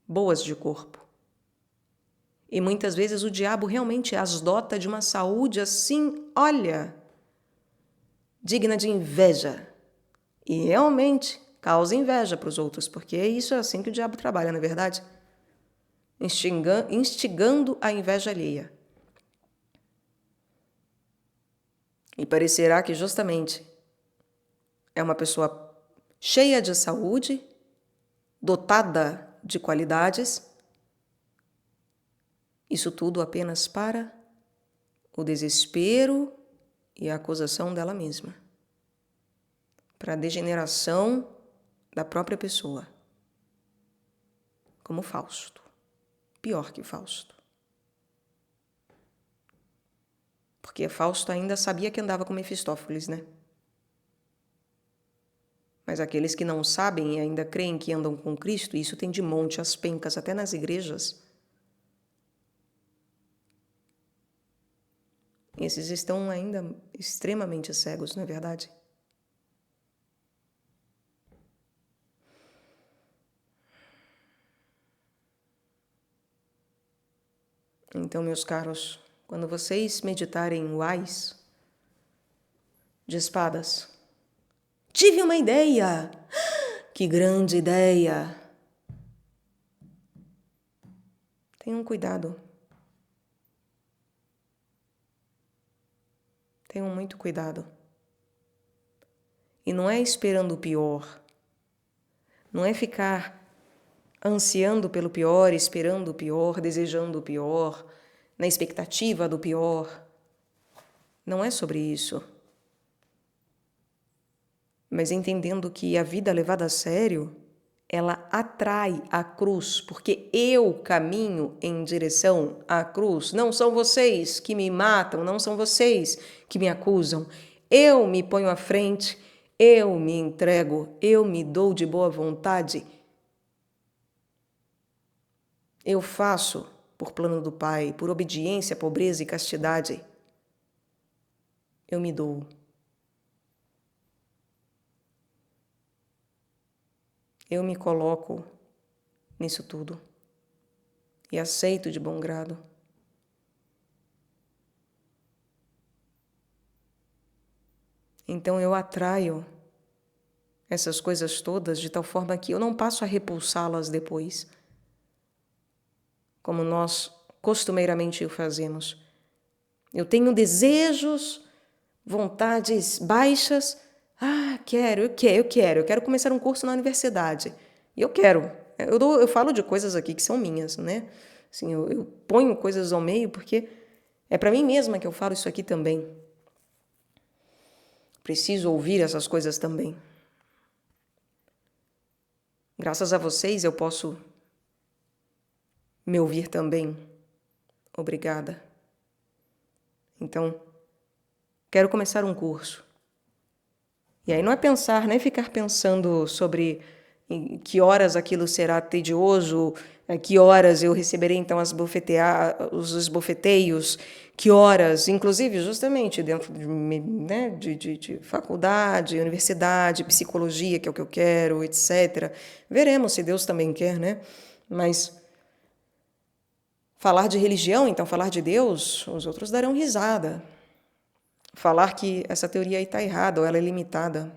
boas de corpo. E muitas vezes o diabo realmente as dota de uma saúde assim, olha, digna de inveja. E realmente causa inveja para os outros, porque isso é assim que o diabo trabalha, não é verdade? Instigando a inveja alheia. E parecerá que justamente é uma pessoa cheia de saúde, dotada de qualidades, isso tudo apenas para o desespero e a acusação dela mesma, para a degeneração da própria pessoa, como Fausto, pior que Fausto. Porque Fausto ainda sabia que andava com Mefistófeles, né? Mas aqueles que não sabem e ainda creem que andam com Cristo, isso tem de monte as pencas, até nas igrejas. Esses estão ainda extremamente cegos, não é verdade? Então, meus caros, quando vocês meditarem o Ás de espadas, tive uma ideia! Que grande ideia! Tenham cuidado. Tenham muito cuidado. E não é esperando o pior. Não é ficar ansiando pelo pior, esperando o pior, desejando o pior, na expectativa do pior. Não é sobre isso. Mas entendendo que a vida levada a sério, ela atrai a cruz, porque eu caminho em direção à cruz. Não são vocês que me matam, não são vocês que me acusam. Eu me ponho à frente, eu me entrego, eu me dou de boa vontade. Eu faço por plano do Pai, por obediência, pobreza e castidade. Eu me dou. Eu me coloco nisso tudo e aceito de bom grado. Então eu atraio essas coisas todas de tal forma que eu não passo a repulsá-las depois, como nós costumeiramente o fazemos. Eu tenho desejos, vontades baixas. Eu quero começar um curso na universidade. E eu quero. Eu falo de coisas aqui que são minhas, né? Assim, eu ponho coisas ao meio porque é para mim mesma que eu falo isso aqui também. Preciso ouvir essas coisas também. Graças a vocês eu posso me ouvir também. Obrigada. Então, quero começar um curso. E aí não é pensar, nem ficar pensando sobre em que horas aquilo será tedioso, Que horas eu receberei então os esbofeteios, que horas, inclusive justamente dentro de, né, de faculdade, universidade, psicologia, que é o que eu quero, etc. Veremos se Deus também quer, né? Mas falar de religião, então falar de Deus, os outros darão risada. Falar que essa teoria aí está errada ou ela é limitada.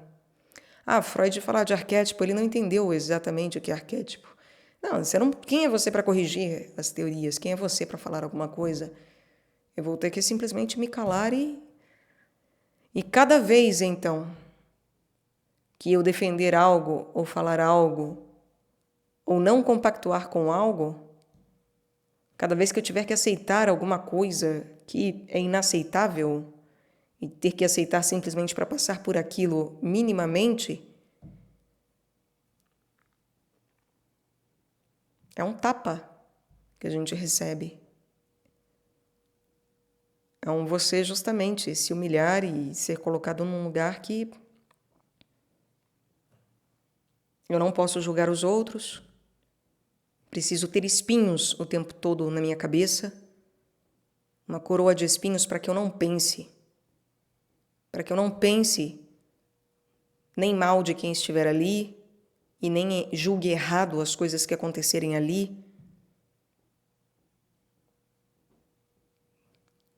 Freud falar de arquétipo, ele não entendeu exatamente o que é arquétipo. Não, você não. Quem é você para corrigir as teorias? Quem é você para falar alguma coisa? Eu vou ter que simplesmente me calar e cada vez então que eu defender algo ou falar algo ou não compactuar com algo, cada vez que eu tiver que aceitar alguma coisa que é inaceitável e ter que aceitar simplesmente para passar por aquilo minimamente, é um tapa que a gente recebe. É um você justamente se humilhar e ser colocado num lugar que eu não posso julgar os outros, preciso ter espinhos o tempo todo na minha cabeça, uma coroa de espinhos para que eu não pense, nem mal de quem estiver ali e nem julgue errado as coisas que acontecerem ali.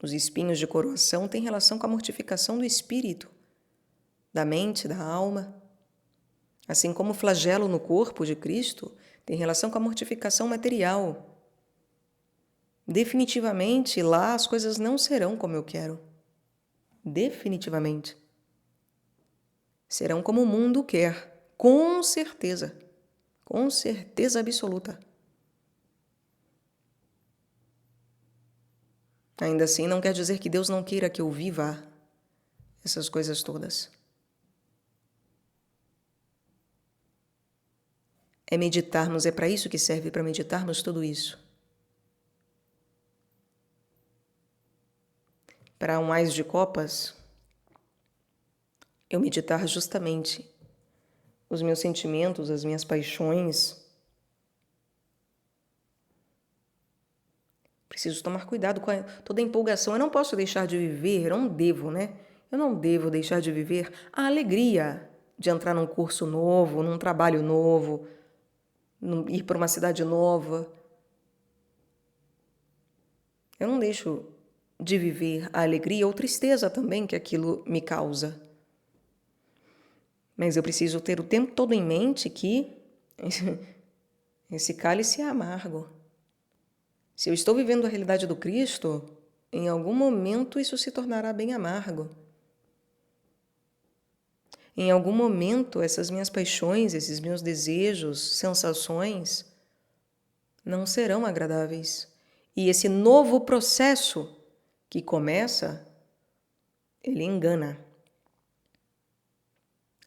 Os espinhos de coroação têm relação com a mortificação do espírito, da mente, da alma. Assim como o flagelo no corpo de Cristo tem relação com a mortificação material. Definitivamente lá as coisas não serão como eu quero. Definitivamente. Serão como o mundo quer. Com certeza. Com certeza absoluta. Ainda assim, não quer dizer que Deus não queira que eu viva essas coisas todas. É meditarmos, é para isso que serve, para meditarmos tudo isso. Para um ás de copas, eu meditar justamente os meus sentimentos, as minhas paixões. Preciso tomar cuidado com toda a empolgação. Eu não posso deixar de viver, eu não devo, né? Eu não devo deixar de viver a alegria de entrar num curso novo, num trabalho novo, ir para uma cidade nova. Eu não deixo de viver a alegria ou tristeza também que aquilo me causa. Mas eu preciso ter o tempo todo em mente que esse cálice é amargo. Se eu estou vivendo a realidade do Cristo, em algum momento isso se tornará bem amargo. Em algum momento essas minhas paixões, esses meus desejos, sensações não serão agradáveis. E esse novo processo que começa, ele engana.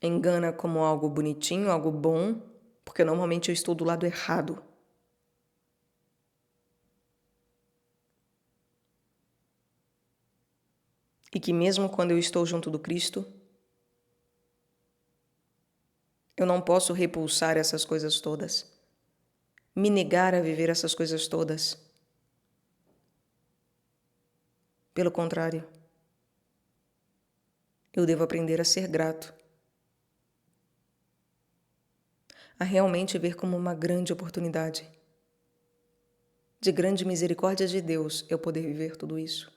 Engana como algo bonitinho, algo bom, porque normalmente eu estou do lado errado. E que mesmo quando eu estou junto do Cristo, eu não posso repulsar essas coisas todas, me negar a viver essas coisas todas. Pelo contrário, eu devo aprender a ser grato, a realmente ver como uma grande oportunidade, de grande misericórdia de Deus, eu poder viver tudo isso.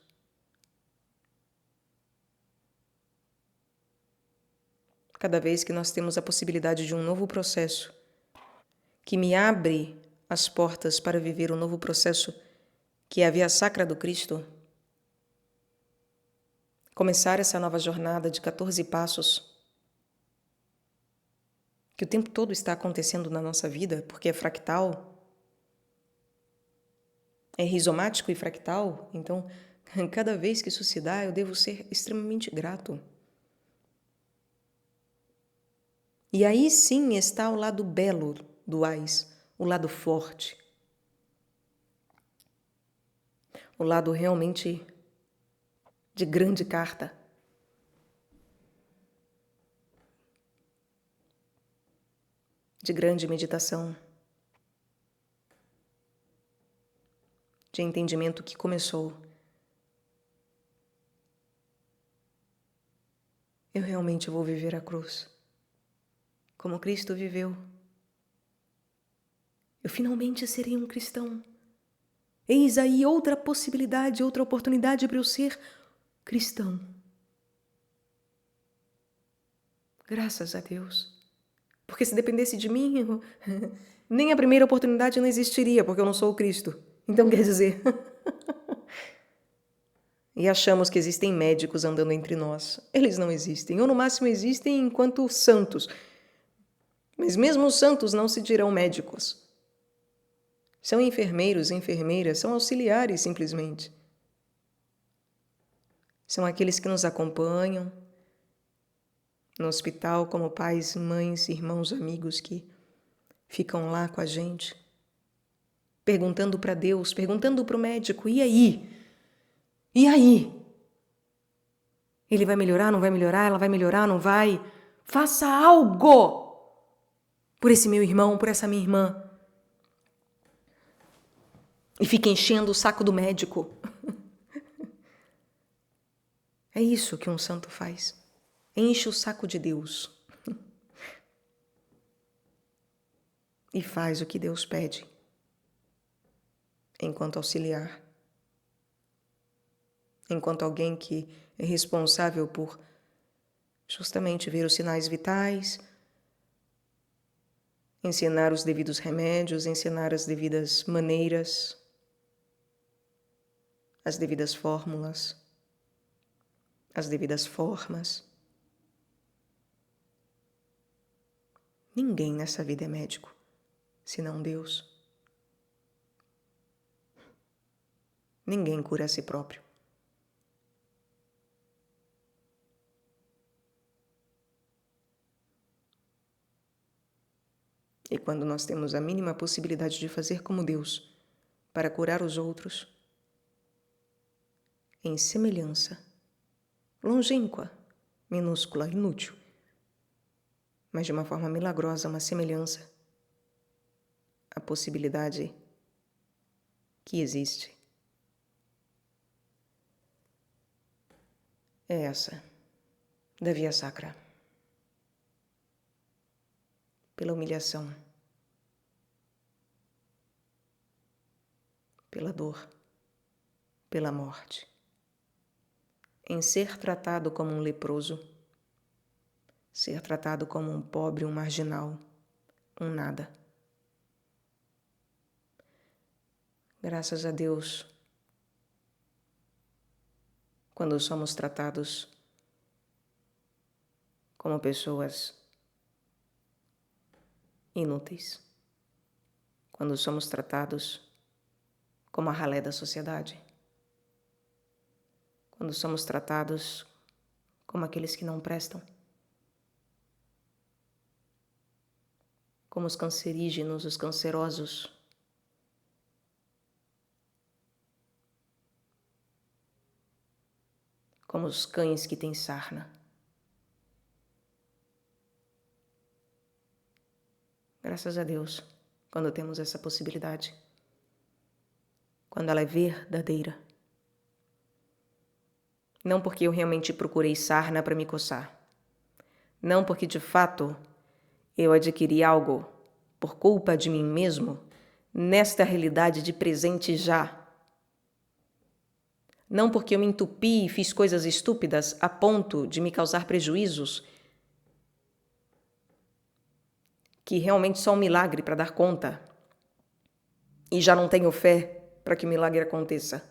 Cada vez que nós temos a possibilidade de um novo processo, que me abre as portas para viver um novo processo, que é a via sacra do Cristo, começar essa nova jornada de 14 passos, que o tempo todo está acontecendo na nossa vida, porque é fractal, é rizomático e fractal, então cada vez que isso se dá, eu devo ser extremamente grato. E aí sim está o lado belo do ás, o lado forte, o lado realmente de grande carta. De grande meditação. de entendimento que começou. Eu realmente vou viver a cruz, como Cristo viveu. Eu finalmente serei um cristão. Eis aí outra possibilidade, outra oportunidade para eu ser cristão. Graças a Deus. Porque se dependesse de mim, nem a primeira oportunidade não existiria, porque eu não sou o Cristo. Então quer dizer... E achamos que existem médicos andando entre nós. Eles não existem, ou no máximo existem enquanto santos. Mas mesmo os santos não se dirão médicos. São enfermeiros, enfermeiras, são auxiliares simplesmente. São aqueles que nos acompanham no hospital como pais, mães, irmãos, amigos que ficam lá com a gente, perguntando para Deus, perguntando para o médico, e aí? E aí? Ele vai melhorar, não vai melhorar? Ela vai melhorar, não vai? Faça algo por esse meu irmão, por essa minha irmã. E fica enchendo o saco do médico. É isso que um santo faz. Enche o saco de Deus. E faz o que Deus pede, enquanto auxiliar. Enquanto alguém que é responsável por justamente ver os sinais vitais, ensinar os devidos remédios, ensinar as devidas maneiras, as devidas fórmulas, as devidas formas. Ninguém nessa vida é médico, senão Deus. Ninguém cura a si próprio. E quando nós temos a mínima possibilidade de fazer como Deus para curar os outros, em semelhança, longínqua, minúscula, inútil, mas de uma forma milagrosa, uma semelhança, a possibilidade que existe é essa, da via sacra. Pela humilhação, pela dor, pela morte, em ser tratado como um leproso, ser tratado como um pobre, um marginal, um nada. Graças a Deus, quando somos tratados como pessoas inúteis, quando somos tratados como a ralé da sociedade, quando somos tratados como aqueles que não prestam, como os cancerígenos, os cancerosos, como os cães que têm sarna. Graças a Deus, quando temos essa possibilidade, quando ela é verdadeira. Não porque eu realmente procurei sarna para me coçar. Não porque, de fato, eu adquiri algo por culpa de mim mesmo, nesta realidade de presente já. Não porque eu me entupi e fiz coisas estúpidas a ponto de me causar prejuízos, que realmente só um milagre para dar conta, e já não tenho fé para que o milagre aconteça.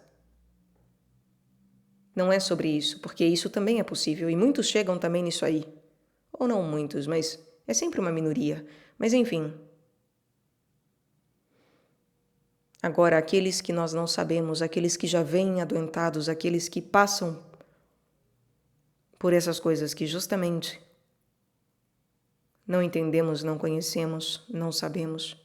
Não é sobre isso, porque isso também é possível, e muitos chegam também nisso aí. Ou não muitos, mas é sempre uma minoria. Mas enfim. Agora, aqueles que nós não sabemos, aqueles que já vêm adoentados, aqueles que passam por essas coisas que justamente não entendemos, não conhecemos, não sabemos.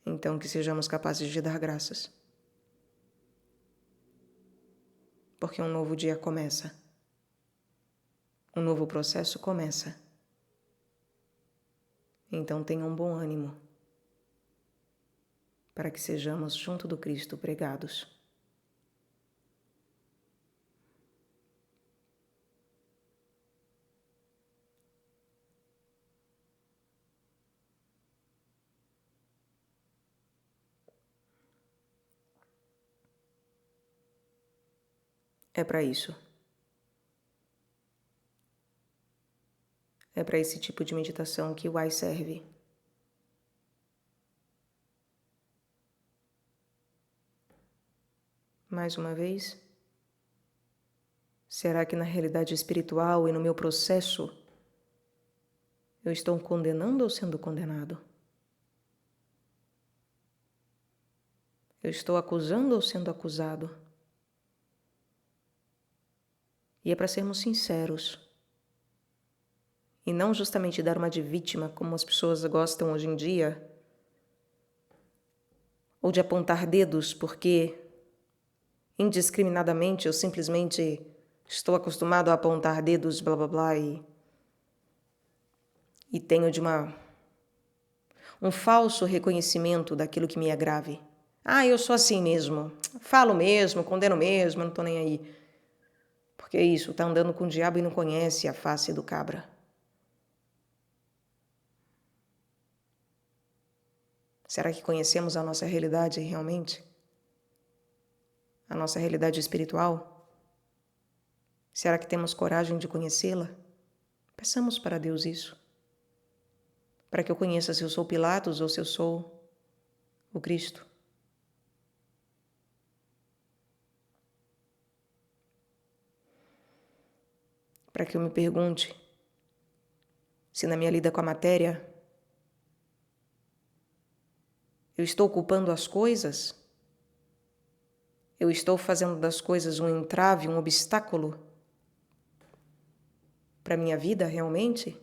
Então, que sejamos capazes de dar graças. Porque um novo dia começa. Um novo processo começa. Então tenham bom ânimo, para que sejamos junto do Cristo pregados. É para isso. É para esse tipo de meditação que o AI serve. Mais uma vez, será que na realidade espiritual e no meu processo eu estou condenando ou sendo condenado? Eu estou acusando ou sendo acusado? E é para sermos sinceros. E não justamente dar uma de vítima, como as pessoas gostam hoje em dia, ou de apontar dedos porque indiscriminadamente eu simplesmente estou acostumado a apontar dedos, blá blá blá, e tenho um falso reconhecimento daquilo que me é grave. Ah, eu sou assim mesmo, falo mesmo, condeno mesmo, não tô nem aí. Porque é isso, tá andando com o diabo e não conhece a face do cabra. Será que conhecemos a nossa realidade realmente? A nossa realidade espiritual? Será que temos coragem de conhecê-la? Peçamos para Deus isso. Para que eu conheça se eu sou Pilatos ou se eu sou o Cristo. Para que eu me pergunte se na minha lida com a matéria eu estou culpando as coisas? Eu estou fazendo das coisas um entrave, um obstáculo para a minha vida realmente?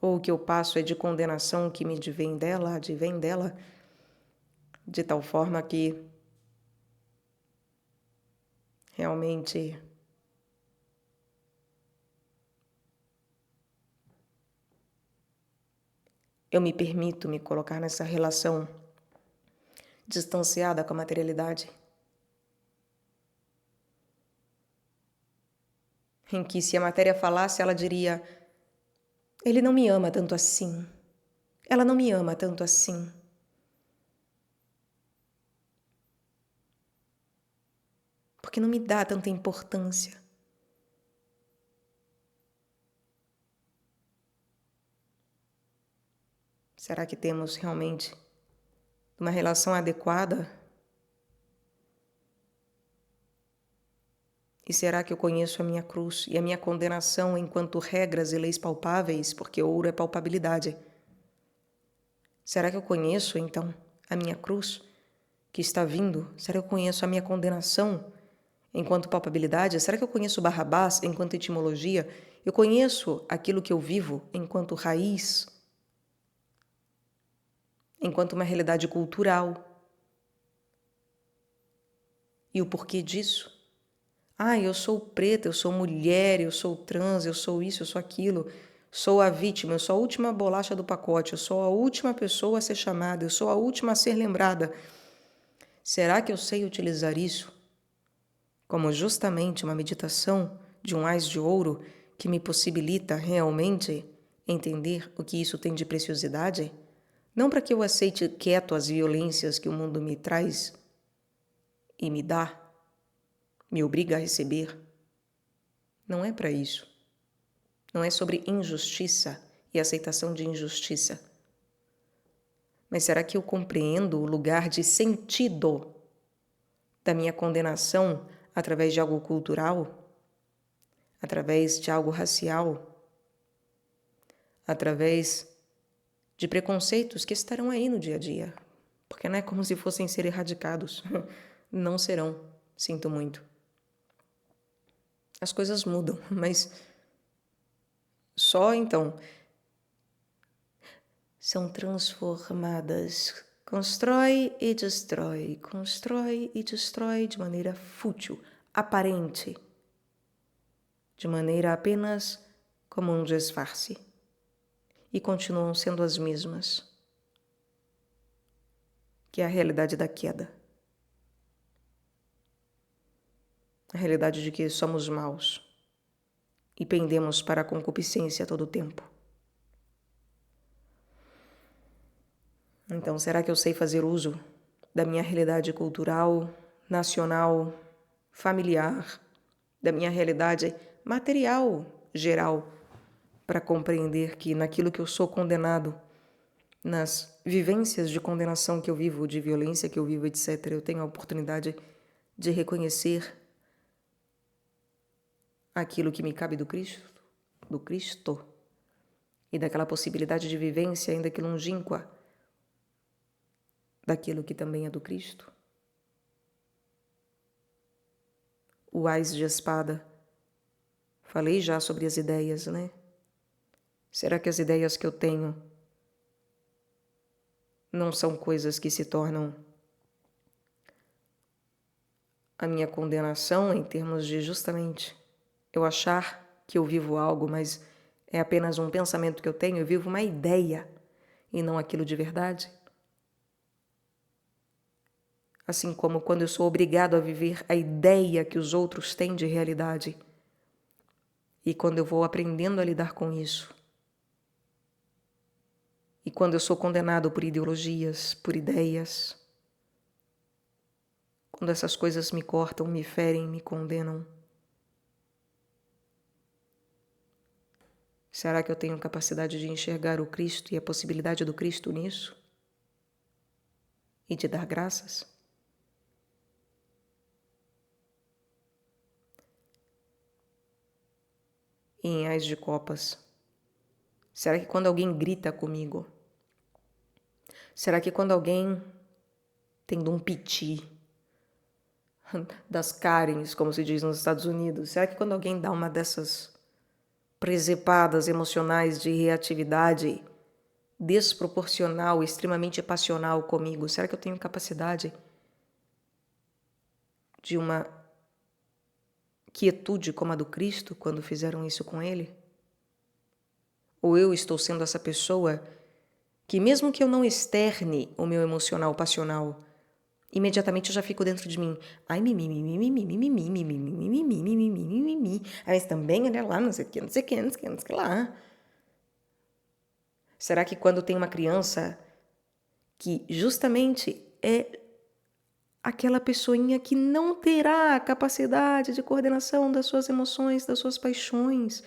Ou o que eu passo é de condenação que me advém dela, de tal forma que realmente eu me permito me colocar nessa relação distanciada com a materialidade, em que se a matéria falasse, ela diria: ele não me ama tanto assim, ela não me ama tanto assim. Porque não me dá tanta importância. Será que temos realmente uma relação adequada? E será que eu conheço a minha cruz e a minha condenação enquanto regras e leis palpáveis, porque ouro é palpabilidade? Será que eu conheço, então, a minha cruz que está vindo? Será que eu conheço a minha condenação enquanto palpabilidade? Será que eu conheço Barrabás enquanto etimologia? Eu conheço aquilo que eu vivo enquanto raiz, enquanto uma realidade cultural? E o porquê disso? Ah, eu sou preta, eu sou mulher, eu sou trans, eu sou isso, eu sou aquilo. Sou a vítima, eu sou a última bolacha do pacote, eu sou a última pessoa a ser chamada, eu sou a última a ser lembrada. Será que eu sei utilizar isso como justamente uma meditação de um ás de ouro que me possibilita realmente entender o que isso tem de preciosidade? Não para que eu aceite quieto as violências que o mundo me traz e me dá, me obriga a receber. Não é para isso. Não é sobre injustiça e aceitação de injustiça. Mas será que eu compreendo o lugar de sentido da minha condenação através de algo cultural? Através de algo racial? Através de preconceitos que estarão aí no dia a dia? Porque não é como se fossem ser erradicados. Não serão, sinto muito. As coisas mudam, mas só então são transformadas. Constrói e destrói de maneira fútil, aparente, de maneira apenas como um disfarce e continuam sendo as mesmas, que é a realidade da queda. A realidade de que somos maus e pendemos para a concupiscência a todo tempo. Então, será que eu sei fazer uso da minha realidade cultural, nacional, familiar, da minha realidade material geral, para compreender que naquilo que eu sou condenado, nas vivências de condenação que eu vivo, de violência que eu vivo, etc., eu tenho a oportunidade de reconhecer aquilo que me cabe do Cristo, e daquela possibilidade de vivência, ainda que longínqua, daquilo que também é do Cristo. O ás de espada. Falei já sobre as ideias, né? Será que as ideias que eu tenho não são coisas que se tornam a minha condenação em termos de justamente eu achar que eu vivo algo, mas é apenas um pensamento que eu tenho, eu vivo uma ideia e não aquilo de verdade? Assim como quando eu sou obrigado a viver a ideia que os outros têm de realidade. E quando eu vou aprendendo a lidar com isso. E quando eu sou condenado por ideologias, por ideias. Quando essas coisas me cortam, me ferem, me condenam. Será que eu tenho capacidade de enxergar o Cristo e a possibilidade do Cristo nisso? E de dar graças? E em ás de copas, será que quando alguém grita comigo? Será que quando alguém tendo um piti das Karens, como se diz nos Estados Unidos, será que quando alguém dá uma dessas presepadas emocionais de reatividade desproporcional, extremamente passional comigo, será que eu tenho capacidade de uma quietude como a do Cristo quando fizeram isso com ele? Ou eu estou sendo essa pessoa que, mesmo que eu não externe o meu emocional passional, imediatamente eu já fico dentro de mim. Ai, mas também, olha lá, não sei o que, não sei o que, não sei o que, não sei o que lá. Será que quando tem uma criança que justamente é aquela pessoinha que não terá a capacidade de coordenação das suas emoções, das suas paixões,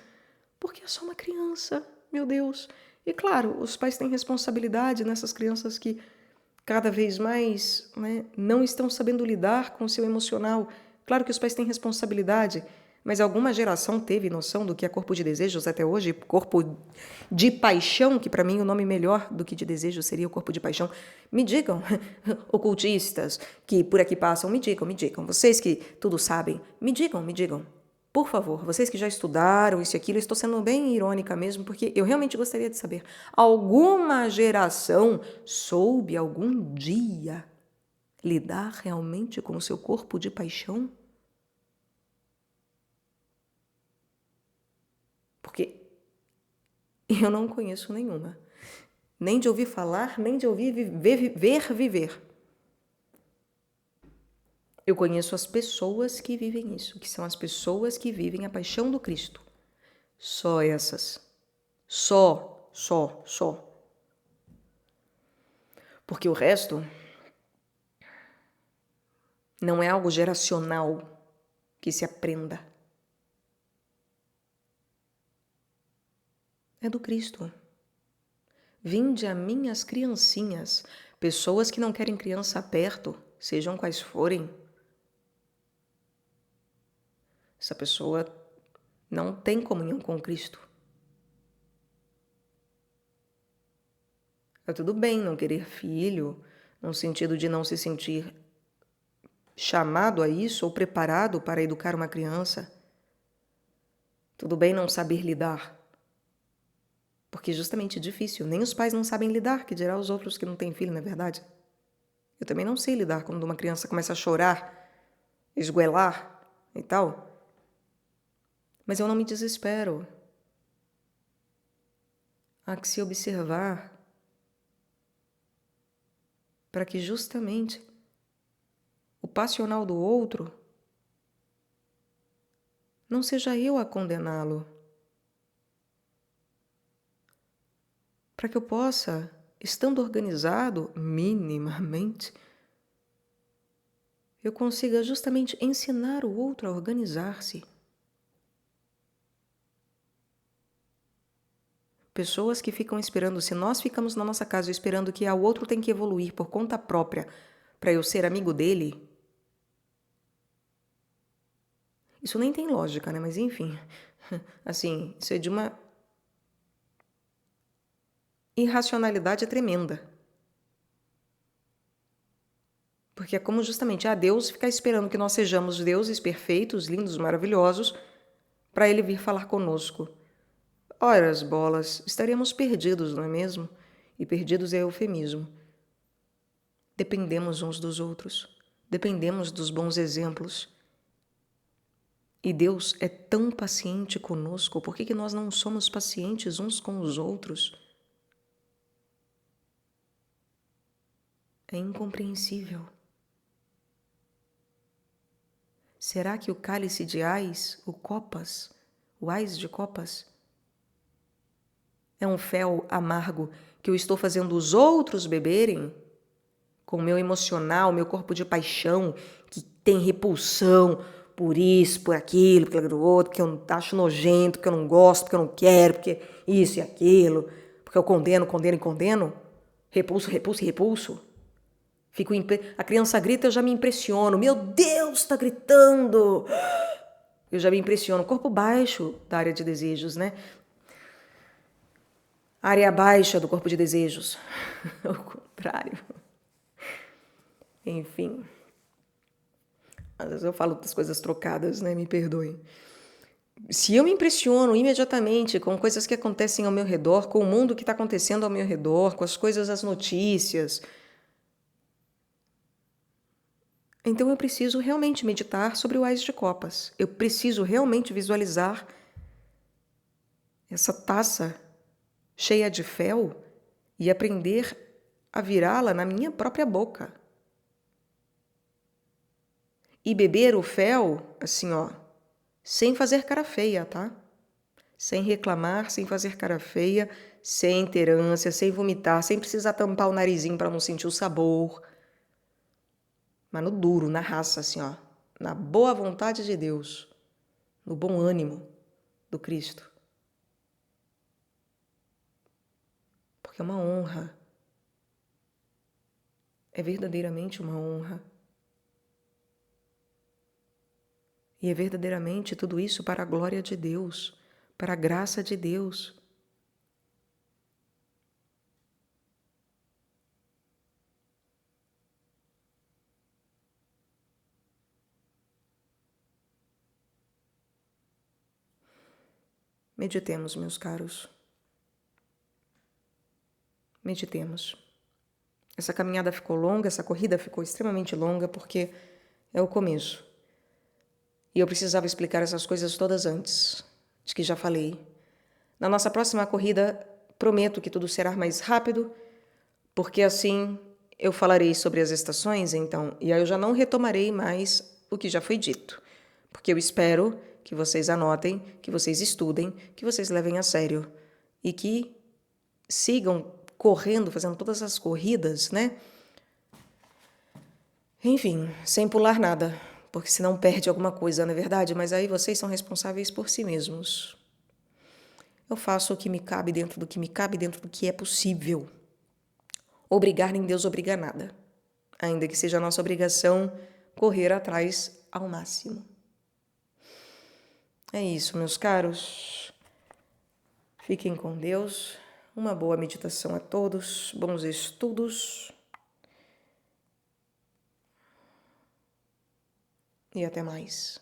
porque é só uma criança, meu Deus. E claro, os pais têm responsabilidade nessas crianças que cada vez mais, né, não estão sabendo lidar com o seu emocional. Claro que os pais têm responsabilidade, mas alguma geração teve noção do que é corpo de desejos até hoje? Corpo de paixão, que para mim o nome melhor do que de desejo seria o corpo de paixão. Me digam, ocultistas que por aqui passam, me digam. Vocês que tudo sabem, me digam. Por favor, vocês que já estudaram isso e aquilo, eu estou sendo bem irônica mesmo, porque eu realmente gostaria de saber. Alguma geração soube algum dia lidar realmente com o seu corpo de paixão? Porque eu não conheço nenhuma. Nem de ouvir falar, nem de ouvir viver. Eu conheço as pessoas que vivem isso, que são as pessoas que vivem a paixão do Cristo. Só essas. Só. Porque o resto não é algo geracional que se aprenda. É do Cristo. Vinde a mim as criancinhas, pessoas que não querem criança perto, sejam quais forem. Essa pessoa não tem comunhão com Cristo. É tudo bem não querer filho, no sentido de não se sentir chamado a isso ou preparado para educar uma criança. Tudo bem não saber lidar. Porque é justamente difícil. Nem os pais não sabem lidar, que dirá os outros que não têm filho, não é verdade? Eu também não sei lidar quando uma criança começa a chorar, esgoelar e tal. Mas eu não me desespero. há que se observar para que justamente o passional do outro não seja eu a condená-lo, para que eu possa, estando organizado minimamente, eu consiga justamente ensinar o outro a organizar-se. Pessoas que ficam esperando, se nós ficamos na nossa casa esperando que o outro tem que evoluir por conta própria para eu ser amigo dele, isso nem tem lógica, né? Mas enfim, assim, isso é de uma irracionalidade tremenda. Porque é como justamente Deus ficar esperando que nós sejamos deuses perfeitos, lindos, maravilhosos, para Ele vir falar conosco. Ora, as bolas, estaríamos perdidos, não é mesmo? E perdidos é eufemismo. Dependemos uns dos outros, dependemos dos bons exemplos. E Deus é tão paciente conosco, por que nós não somos pacientes uns com os outros? É incompreensível. Será que o cálice de ais, o ais de copas, é um fel amargo que eu estou fazendo os outros beberem? Com o meu emocional, meu corpo de paixão, que tem repulsão por isso, por aquilo, por aquilo outro, porque eu acho nojento, porque eu não gosto, porque eu não quero, porque isso e aquilo, porque eu condeno, condeno e condeno? Repulso, repulso e repulso? A criança grita, eu já me impressiono. Meu Deus, está gritando! Eu já me impressiono. Corpo baixo da área de desejos, né? Área baixa do corpo de desejos. Ao contrário. Enfim. Às vezes eu falo das coisas trocadas, né? Me perdoem. Se eu me impressiono imediatamente com coisas que acontecem ao meu redor, com o mundo que está acontecendo ao meu redor, com as coisas, as notícias, então eu preciso realmente meditar sobre o ás de copas. Eu preciso realmente visualizar essa taça cheia de fel e aprender a virá-la na minha própria boca. E beber o fel, assim, ó, sem fazer cara feia, tá? Sem reclamar, sem fazer cara feia, sem ter ânsia, sem vomitar, sem precisar tampar o narizinho para não sentir o sabor. Mas no duro, na raça, assim, ó, na boa vontade de Deus, no bom ânimo do Cristo. Porque é uma honra. É verdadeiramente uma honra. E é verdadeiramente tudo isso para a glória de Deus, para a graça de Deus. Meditemos, meus caros. Meditemos. Essa caminhada ficou longa, essa corrida ficou extremamente longa porque é o começo. E eu precisava explicar essas coisas todas antes, de que já falei. Na nossa próxima corrida, prometo que tudo será mais rápido, porque assim eu falarei sobre as estações, então, e aí eu já não retomarei mais o que já foi dito, porque eu espero que vocês anotem, que vocês estudem, que vocês levem a sério e que sigam correndo, fazendo todas as corridas, né? Enfim, sem pular nada, porque senão perde alguma coisa, não é verdade? Mas aí vocês são responsáveis por si mesmos. Eu faço o que me cabe dentro do que me cabe, dentro do que é possível. Obrigar nem Deus obriga nada, ainda que seja a nossa obrigação correr atrás ao máximo. É isso, meus caros. Fiquem com Deus. Uma boa meditação a todos, bons estudos e até mais.